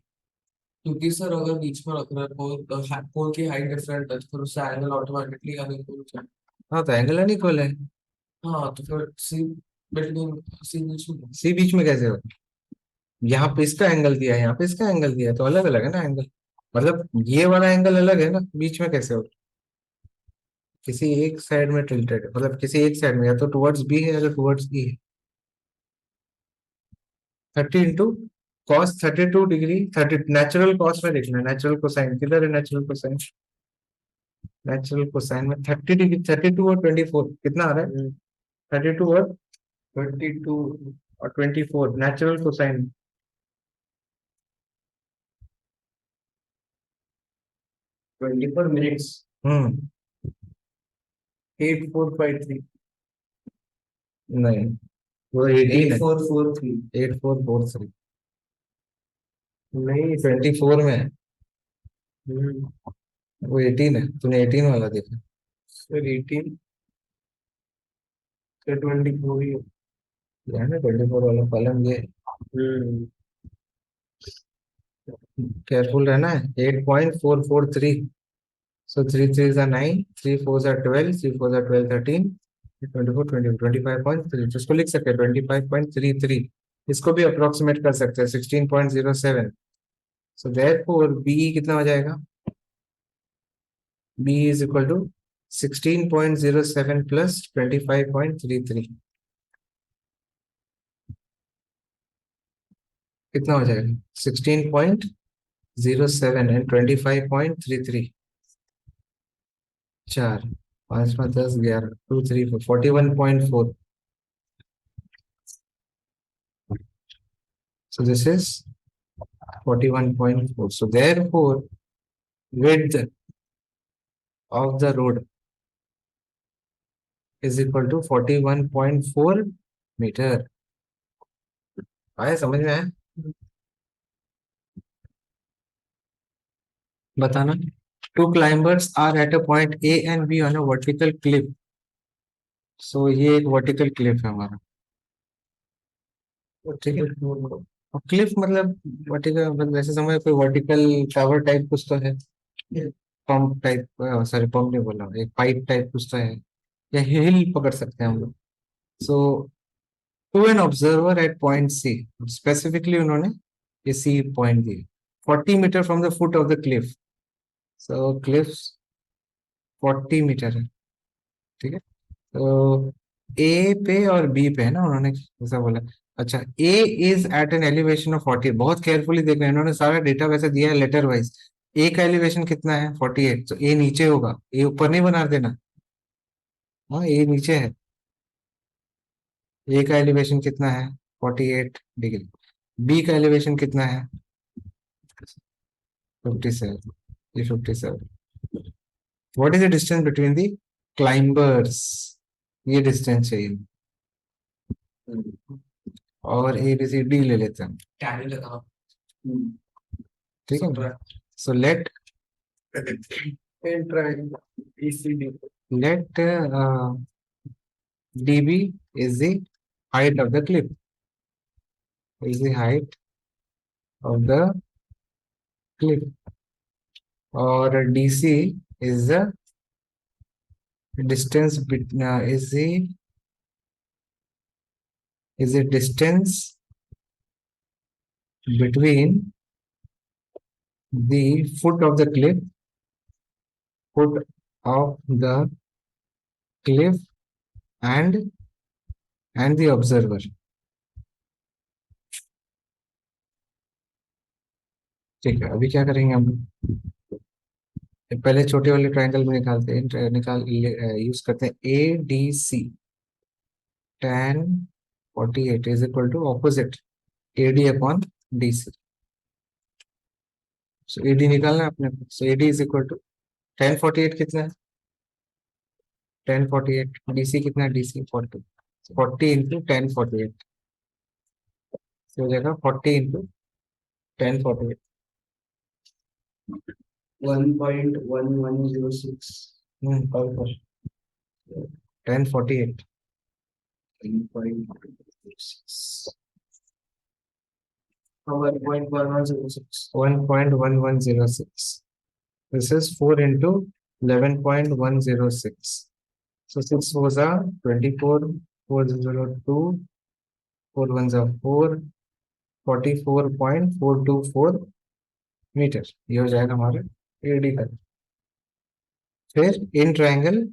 क्योंकि सर अगर बीच में रख रहे हैं पोल पोल की हाइट डिफरेंट है तो फिर उससे एंगल ऑटोमेटिकली अनइक्वल हो जाएगा। हाँ तो एंगल अनइक्वल है, हाँ तो फिर सी बिटवीन सी बीच में सी बीच में कैसे होगा? यहाँ पे इसका एंगल दिया है, यहाँ पे इसका एंगल दिया है, तो अलग अलग है ना एंगल। मतलब ये वाला एंगल अलग है ना, बीच में कैसे होगा? किसी एक साइड में टिल्टेड है, मतलब किसी एक साइड में, या तो टुवर्ड्स बी है या तो टुवर्ड्स ई है। 30 into cos 32 degree, 30 natural cos में देखना है, नेचुरल कोसाइन किधर है? नेचुरल कोसाइन, नेचुरल कोसाइन में 30 डिग्री, 32 और 24 कितना आ रहा है? 32 और 24 नेचुरल कोसाइन। 24 minutes. हम्म 8453. नहीं, वो 18 है। 8443. 8443 नहीं सर. 24 में है, हम्म. वो 18 है, तूने 18 वाला देखा। सर 18 से 24 ही है. यार ना 24 वाला कॉलम ये, हम्म. केयरफुल रहना है। 8.443, so 3 3s are 9, 3 4s are 12, 3 4s are 12, 13, 24 20 25.3, तो इसको लिख सकते हैं 25.33। इसको भी अप्रोक्सीमेट कर सकते हैं 16.07। सो देयरफॉर बी कितना हो जाएगा? B is equal to 16.07 plus 25.33, कितना हो जाएगा? 16.07 एंड 25.33, 4 5 में 10 11 2 3 4 41.4। So this is 41.4. So therefore, width of the road is equal to 41.4 metre. आया समझ में आया? बताना। Two climbers are at a point A and B on a vertical cliff. So ये एक vertical cliff है हमारा, ठीक है। और क्लिफ मतलब वर्टिकल, मतलब ऐसे समझ, कोई वर्टिकल टावर टाइप कुछ तो है, पंप टाइप, सॉरी पंप नहीं बोला, एक पाइप टाइप कुछ तो है, या हिल पकड़ सकते हैं हम लोग। So to an observer at point C, specifically उन्होंने ये सी पॉइंट दिए, 40 metre from the foot of the cliff. So cliff 40 metre है, ठीक है। तो ए पे और बी पे है ना, उन्होंने ऐसा बोला। अच्छा, A is at an elevation of 40, बहुत केयरफुली देखना है, इन्होंने सारा डेटा वैसे दिया है लेटर वाइज। ए का एलिवेशन कितना है? 48, तो ए नीचे होगा, ए ऊपर नहीं बना देना। हाँ, ए नीचे है। ए का एलिवेशन कितना है? 48 डिग्री। बी का एलिवेशन कितना है? 57, ये 57। What is the distance between the climbers? ये डिस्टेंस चाहिए, और ए बी सी डी ले लेते हैं, टैली लगाना ठीक है। सब so let And triangle ECD. db is the height of the cliff, is the height of the cliff, और dc is the distance is the distance between the foot of the cliff, foot of the cliff and the observer। ठीक है, अभी क्या करेंगे हम? पहले छोटे वाले ट्रायंगल में निकालते हैं, यूज करते हैं A D C. tan 48 is equal to opposite A D upon D C. So A D निकालना है अपने को। So A D is equal to tan 48 कितना है? tan 48 डी सी कितना है? डी सी 40, 40 इंटू tan 48, हो जाएगा 40 इंटू tan 48। 1.1106. कॉल कर tan 48 1.6. 1.1106. 1.1106। This is 4 into 11.106, So 6 fours are 24, 402, 4 ones are 4, 44.424 metre. ये हो जाएगा हमारा एडी का। फिर इन ट्रायंगल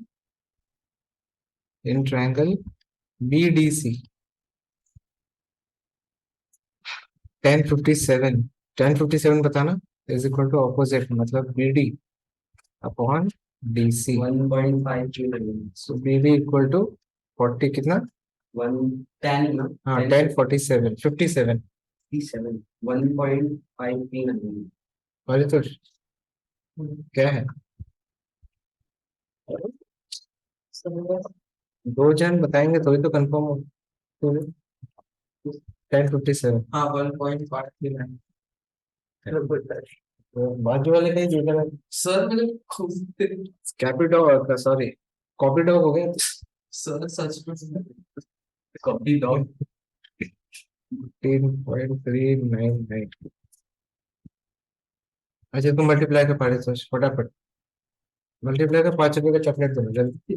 BDC 1057 बताना इज इक्वल टू ऑपोजिट, मतलब BD upon DC। 1.5 so BD equal to 40 कितना, 110 ना हाँ 1047 57। 57 1.53 अरे तो क्या है, दो जन बताएंगे तो ही तो कंफर्म हो। 1057 हाँ 1.539 तो बाजू वाले का ही जीतना। सर मैंने खुद कैपिटल सॉरी कॉपी डॉग हो गया। सर सच में कॉपी डॉग 15.399। अच्छा तुम मल्टीप्लाई कर पा रहे हो, फटाफट मल्टीप्लाई कर, 5 रुपए का चॉकलेट दो जल्दी।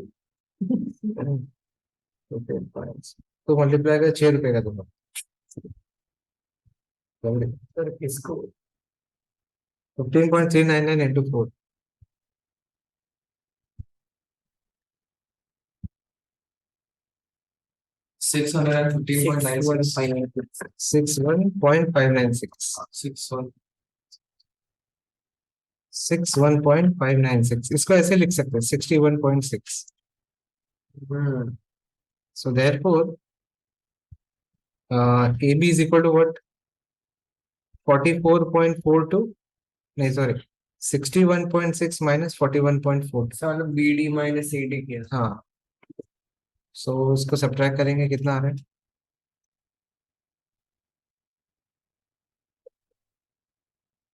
तो मल्टीप्लाई कर 6 रुपए का दूंगा जल्दी। सर किसको 15.399 इंटू 4, 615.96 61.596 61 61.596, इसको ऐसे लिख सकते हैं 61.6। So therefore AB is equal to what, 44.42, नहीं sorry 61.6 minus 41.4। Sir BD minus AD किया हाँ सो इसको सब्ट्रैक्ट करेंगे कितना आ रहा है,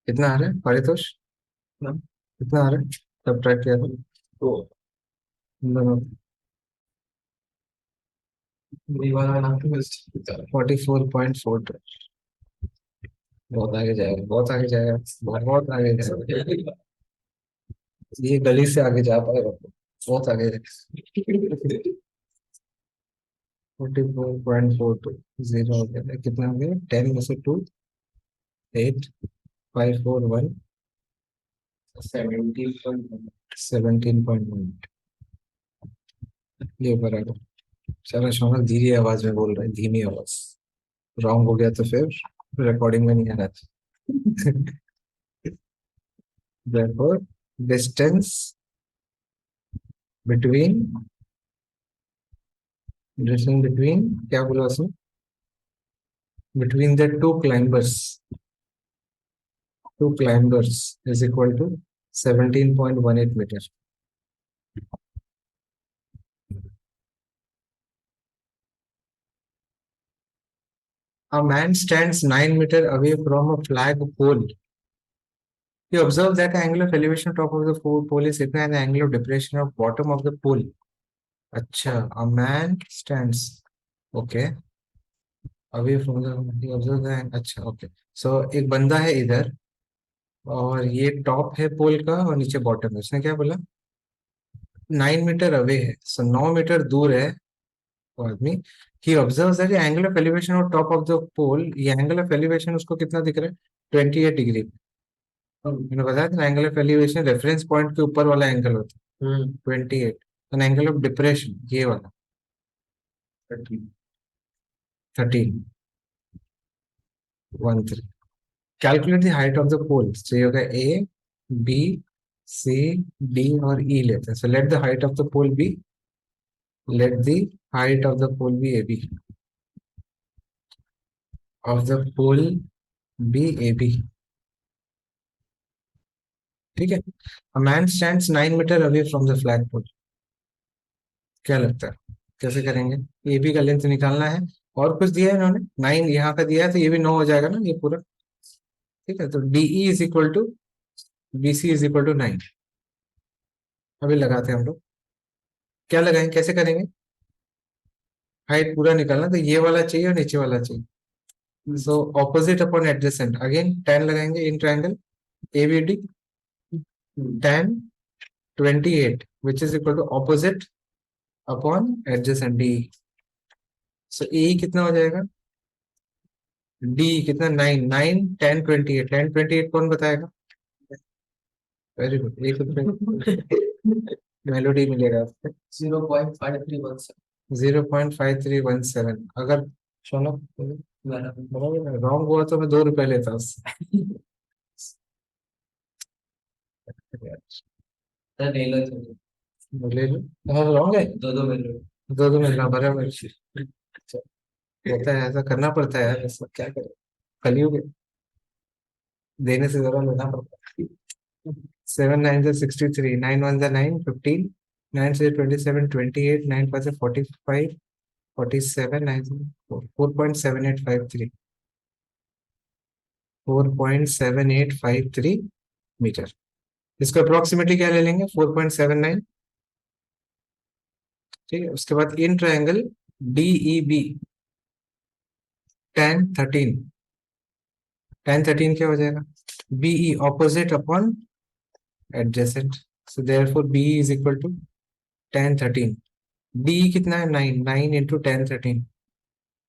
कितना आ रहा है पारितोष, कितना आ रहा है सब्ट्रैक्ट किया तो दोनों, दीवार बना के 44.42। बहुत आगे जाएगा, बहुत आगे जाएगा, बहुत आगे जाएगा, ये गली से आगे जा पाएगा, बहुत आगे जाएगा। 44.42 जीरो हो गया, कितना हो गया 10 में से 2 8 541 17.1 ये बराबर। चलो शौनक धीरे आवाज में बोल रहे हैं, धीमी आवाज, रॉन्ग हो गया तो फिर रिकॉर्डिंग में नहीं आना चाहिए। therefore distance between क्या बोला उसने, between the two climbers is equal to 17.18 meter. A man stands 9 meter away from a flag pole. You observe that the angle of elevation top of the pole is equal and the angle of depression of bottom of the pole. अच्छा, a man stands, okay, away from the, you observe that, अच्छा, okay. So एक बंदा है इधर और ये top है पोल का और नीचे बॉटम है, उसने क्या बोला 9 मीटर अवे है, सो 9 मीटर दूर है वो आदमी। He observes that angle of elevation of top of the pole, ये एंगल ऑफ एलिवेशन उसको कितना दिख रहा है 28 डिग्री। मैंने बताया था angle of elevation reference point के ऊपर वाला एंगल होता है 28, एंड एंगल ऑफ डिप्रेशन ये वाला 13 13। Calculate the height of the pole, तो ये होगा A B C D और E लेते हैं। So let the height of the pole be, let the height of the pole be AB, of the pole be AB, ठीक है। A man stands 9 meter away from the flag pole, क्या लगता है कैसे करेंगे, AB का length निकालना है और कुछ दिया है इन्होंने 9 यहाँ का दिया है तो ये भी 9 हो जाएगा ना ये पूरा, ठीक है। तो DE is equal to BC is equal to 9। अभी लगाते हैं हम लोग, क्या लगाएंगे कैसे करेंगे, हाइट पूरा निकालना तो ये वाला चाहिए और नीचे वाला चाहिए। So opposite upon adjacent, again 10 लगाएंगे in triangle ABD, 10 28 which is equal to opposite upon adjacent D. So A कितना हो जाएगा, डी कितना 9, 9 10 28, 10 28 कौन बताएगा? वेरी गुड, एक मेलोडी मिलेगा आपको। 0.5317। 0.5317। अगर शौनक बराबर। रॉन्ग हुआ तो मैं 2 रुपए लेता उससे। सर ले लो चलो। ले लो। हाँ रॉन्ग है, दो दो ले लो। दो दो मिलना बराबर। होता है, ऐसा करना पड़ता है यार, ऐसा क्या करें, कलयुग है, देने से ज्यादा लेना पड़ता है। 7 9 से 63, 9 1 से 9 15, 9 से 27 28, 9 5 से 45, 47, 9 से 4.7853, 4.7853 मीटर। इसको अप्रोक्सीमेटली क्या ले लेंगे, 4.79। ठीक है, उसके बाद in triangle DEB tan 13, tan 13 क्या हो जाएगा, BE opposite upon adjacent. So therefore BE is equal to tan 13। DE कितना है, 9, 9 इंटू tan 13।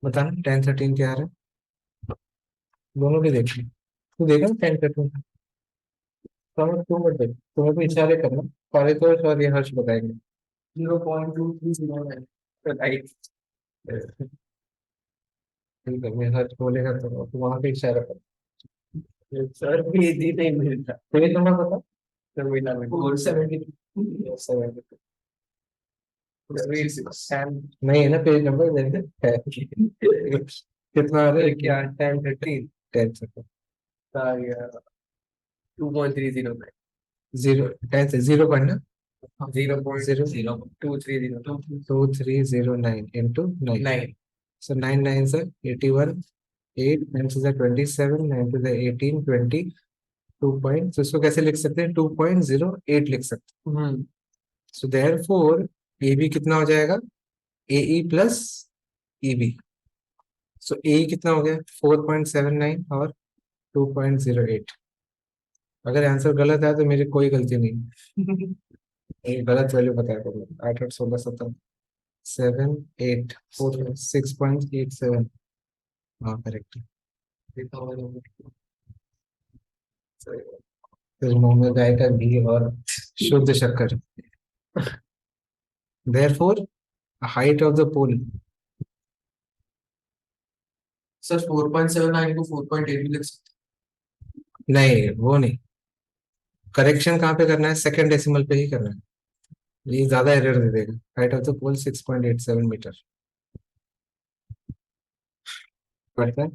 बताना tan 13 क्या आ रहा है, दोनों भी देखना। तू देखा tan 13? समझ तू मत देख, तुम्हें को इशारे करना, पारितोष और ये हर्ष बताएंगे। 0.2309। राइट, ठीक है, मैं हर्ष बोलेगा तो वहां पे इशारा कर। सर भी नहीं मिलता। पेज नंबर बता। सर मिला मिला। 472। नहीं है ना पेज नंबर, देखते हैं। कितना आ रहा है, क्या 10 13 10 से सर यार 2.309 0, 10 से 0 पढ़ना, 0.2309 2309 इंटू 9। So 9 9 से 81, 8 9 से 27, 9 से 18 20, 2 पॉइंट, तो इसको कैसे लिख सकते हैं, 2.08 लिख सकते हैं। सो देयरफॉर ए बी कितना हो जाएगा, ए E plus E B. So A कितना हो गया 4.79 और 2.08। अगर आंसर गलत है तो मेरी कोई गलती नहीं, ये गलत वैल्यू बताया करो। 8 8 16 17 7 8 4 6.87। हाँ करेक्ट। फिर मुंह में गाय का घी और शुद्ध शक्कर। Therefore height of the pole, sir 4.79 को 4.8 भी लिख सकते नहीं वो नहीं, करेक्शन कहाँ पे करना है, सेकंड डेसिमल पे ही करना है, ये ज्यादा एरर दे देगा। Height of the pole 6.87 metre पड़ता है।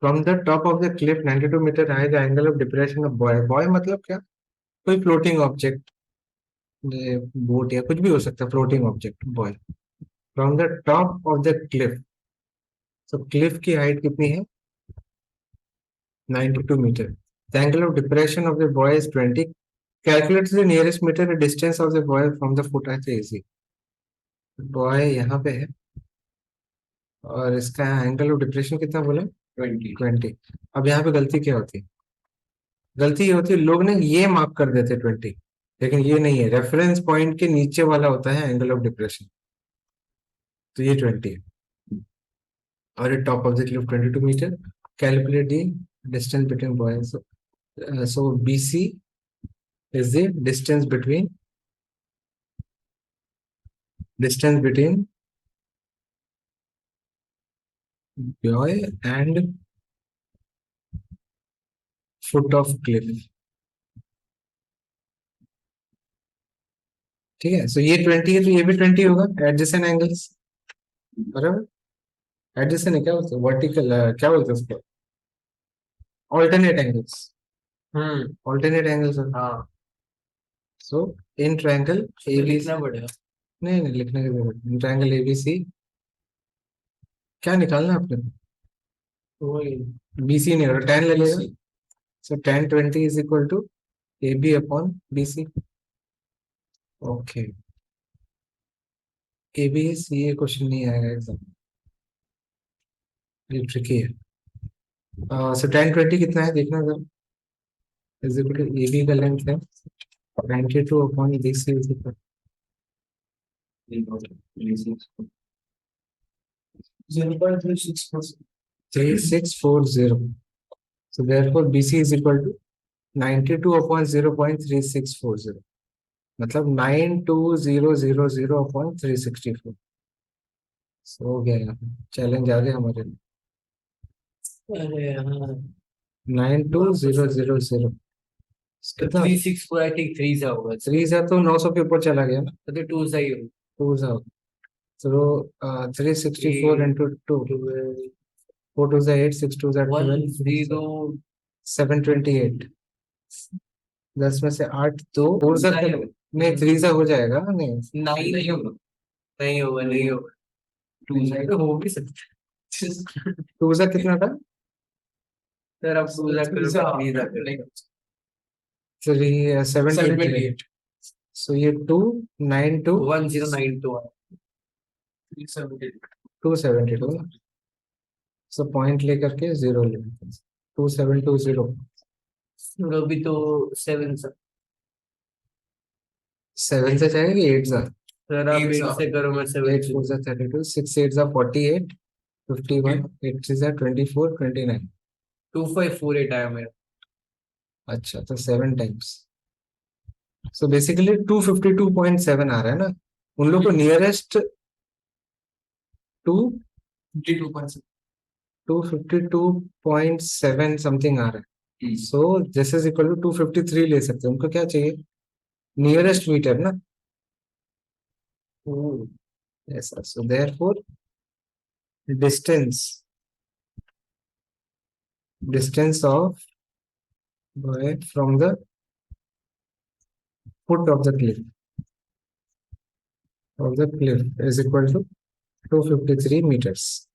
From the top of the cliff 92 metre high, the angle of depression of buoy, buoy मतलब क्या, कोई फ्लोटिंग ऑब्जेक्ट, बोट या कुछ भी हो सकता है, floating object buoy. From the top of the cliff, तो क्लिफ की हाइट कितनी है, 92 metre. The angle of depression of the buoy is 20। Calculate the nearest metre distance of the buoy from the foot, है easy. Buoy यहाँ पे है और इसका एंगल ऑफ डिप्रेशन कितना बोले, 20। अब यहाँ पे गलती क्या होती है, गलती ये होती है लोग ने ये मार्क कर देते 20, लेकिन ये नहीं है, रेफरेंस पॉइंट के नीचे वाला होता है एंगल ऑफ डिप्रेशन, तो ये 20 है। और top of the cliff 22 metre. Calculate the distance between buoys, so BC is the distance between boy and foot of cliff। ठीक है, सो ये 20 है तो ये भी 20 होगा, एडजेसेंट एंगल्स बराबर। एडजेसेंट है, क्या बोलते हैं वर्टिकल, क्या बोलते हैं उसको, ऑल्टरनेट एंगल्स, ऑल्टरनेट एंगल्स। हाँ सो इन ट्रायंगल ए बी, लिखना पड़ेगा। नहीं नहीं लिखने की जरूरत नहीं, ट्रायंगल ABC क्या निकालना है आपने, BC नहीं हो रहा, 10 ले लेगा। So tan 20 is equal to AB upon BC। Okay, ABS ये क्वेश्चन नहीं आएगा एग्जाम, ये ट्रिकी है। सो tan 20 कितना है देखना जरा, इज इक्वल टू AB का लेंथ है 92 upon BC is equal 0.36%. 3640. So therefore BC is equal to 92 upon 0.3640. मतलब 92000 अपॉन 364. सो हो गया यहाँ चैलेंज आ गया हमारे लिए. अरे हाँ 92000 कितना 364 आई थिंक 3 सा होगा 3 से तो 900 के ऊपर चला गया ना. तो 2 सा ही होगा 2 से तो 364 into 2 4 2 से 8 6 2 से 12 10 728. 10 में से 8 2 4 से नहीं 3 से हो जाएगा नहीं 9 नहीं होगा नहीं होगा नहीं होगा 2 सा तो हो भी सकता 2 से कितना था सर आप 2 सा करो 3 सा करो 3 728. सो ये 2 9 2 1092 272 ना. सो पॉइंट लेकर के 0 ले 2720. और अभी तो 7 सा 7 से जाएगा कि 8 से. सर आप 8 8 सा से करो मैं 7 8 4 से 32 6 8 से 48 51 8 6 से 24 29. 2548 आया मेरा अच्छा तो 7 टाइम्स. सो बेसिकली 252.7 आ रहा है ना. उन लोग को नियरेस्ट 2 252.7 समथिंग आ रहा है. So this is equal to 253 ले सकते हैं. उनको क्या चाहिए नियरेस्ट मीटर ना. Yes sir. So therefore distance of from the foot of the cliff is equal to 253 meters.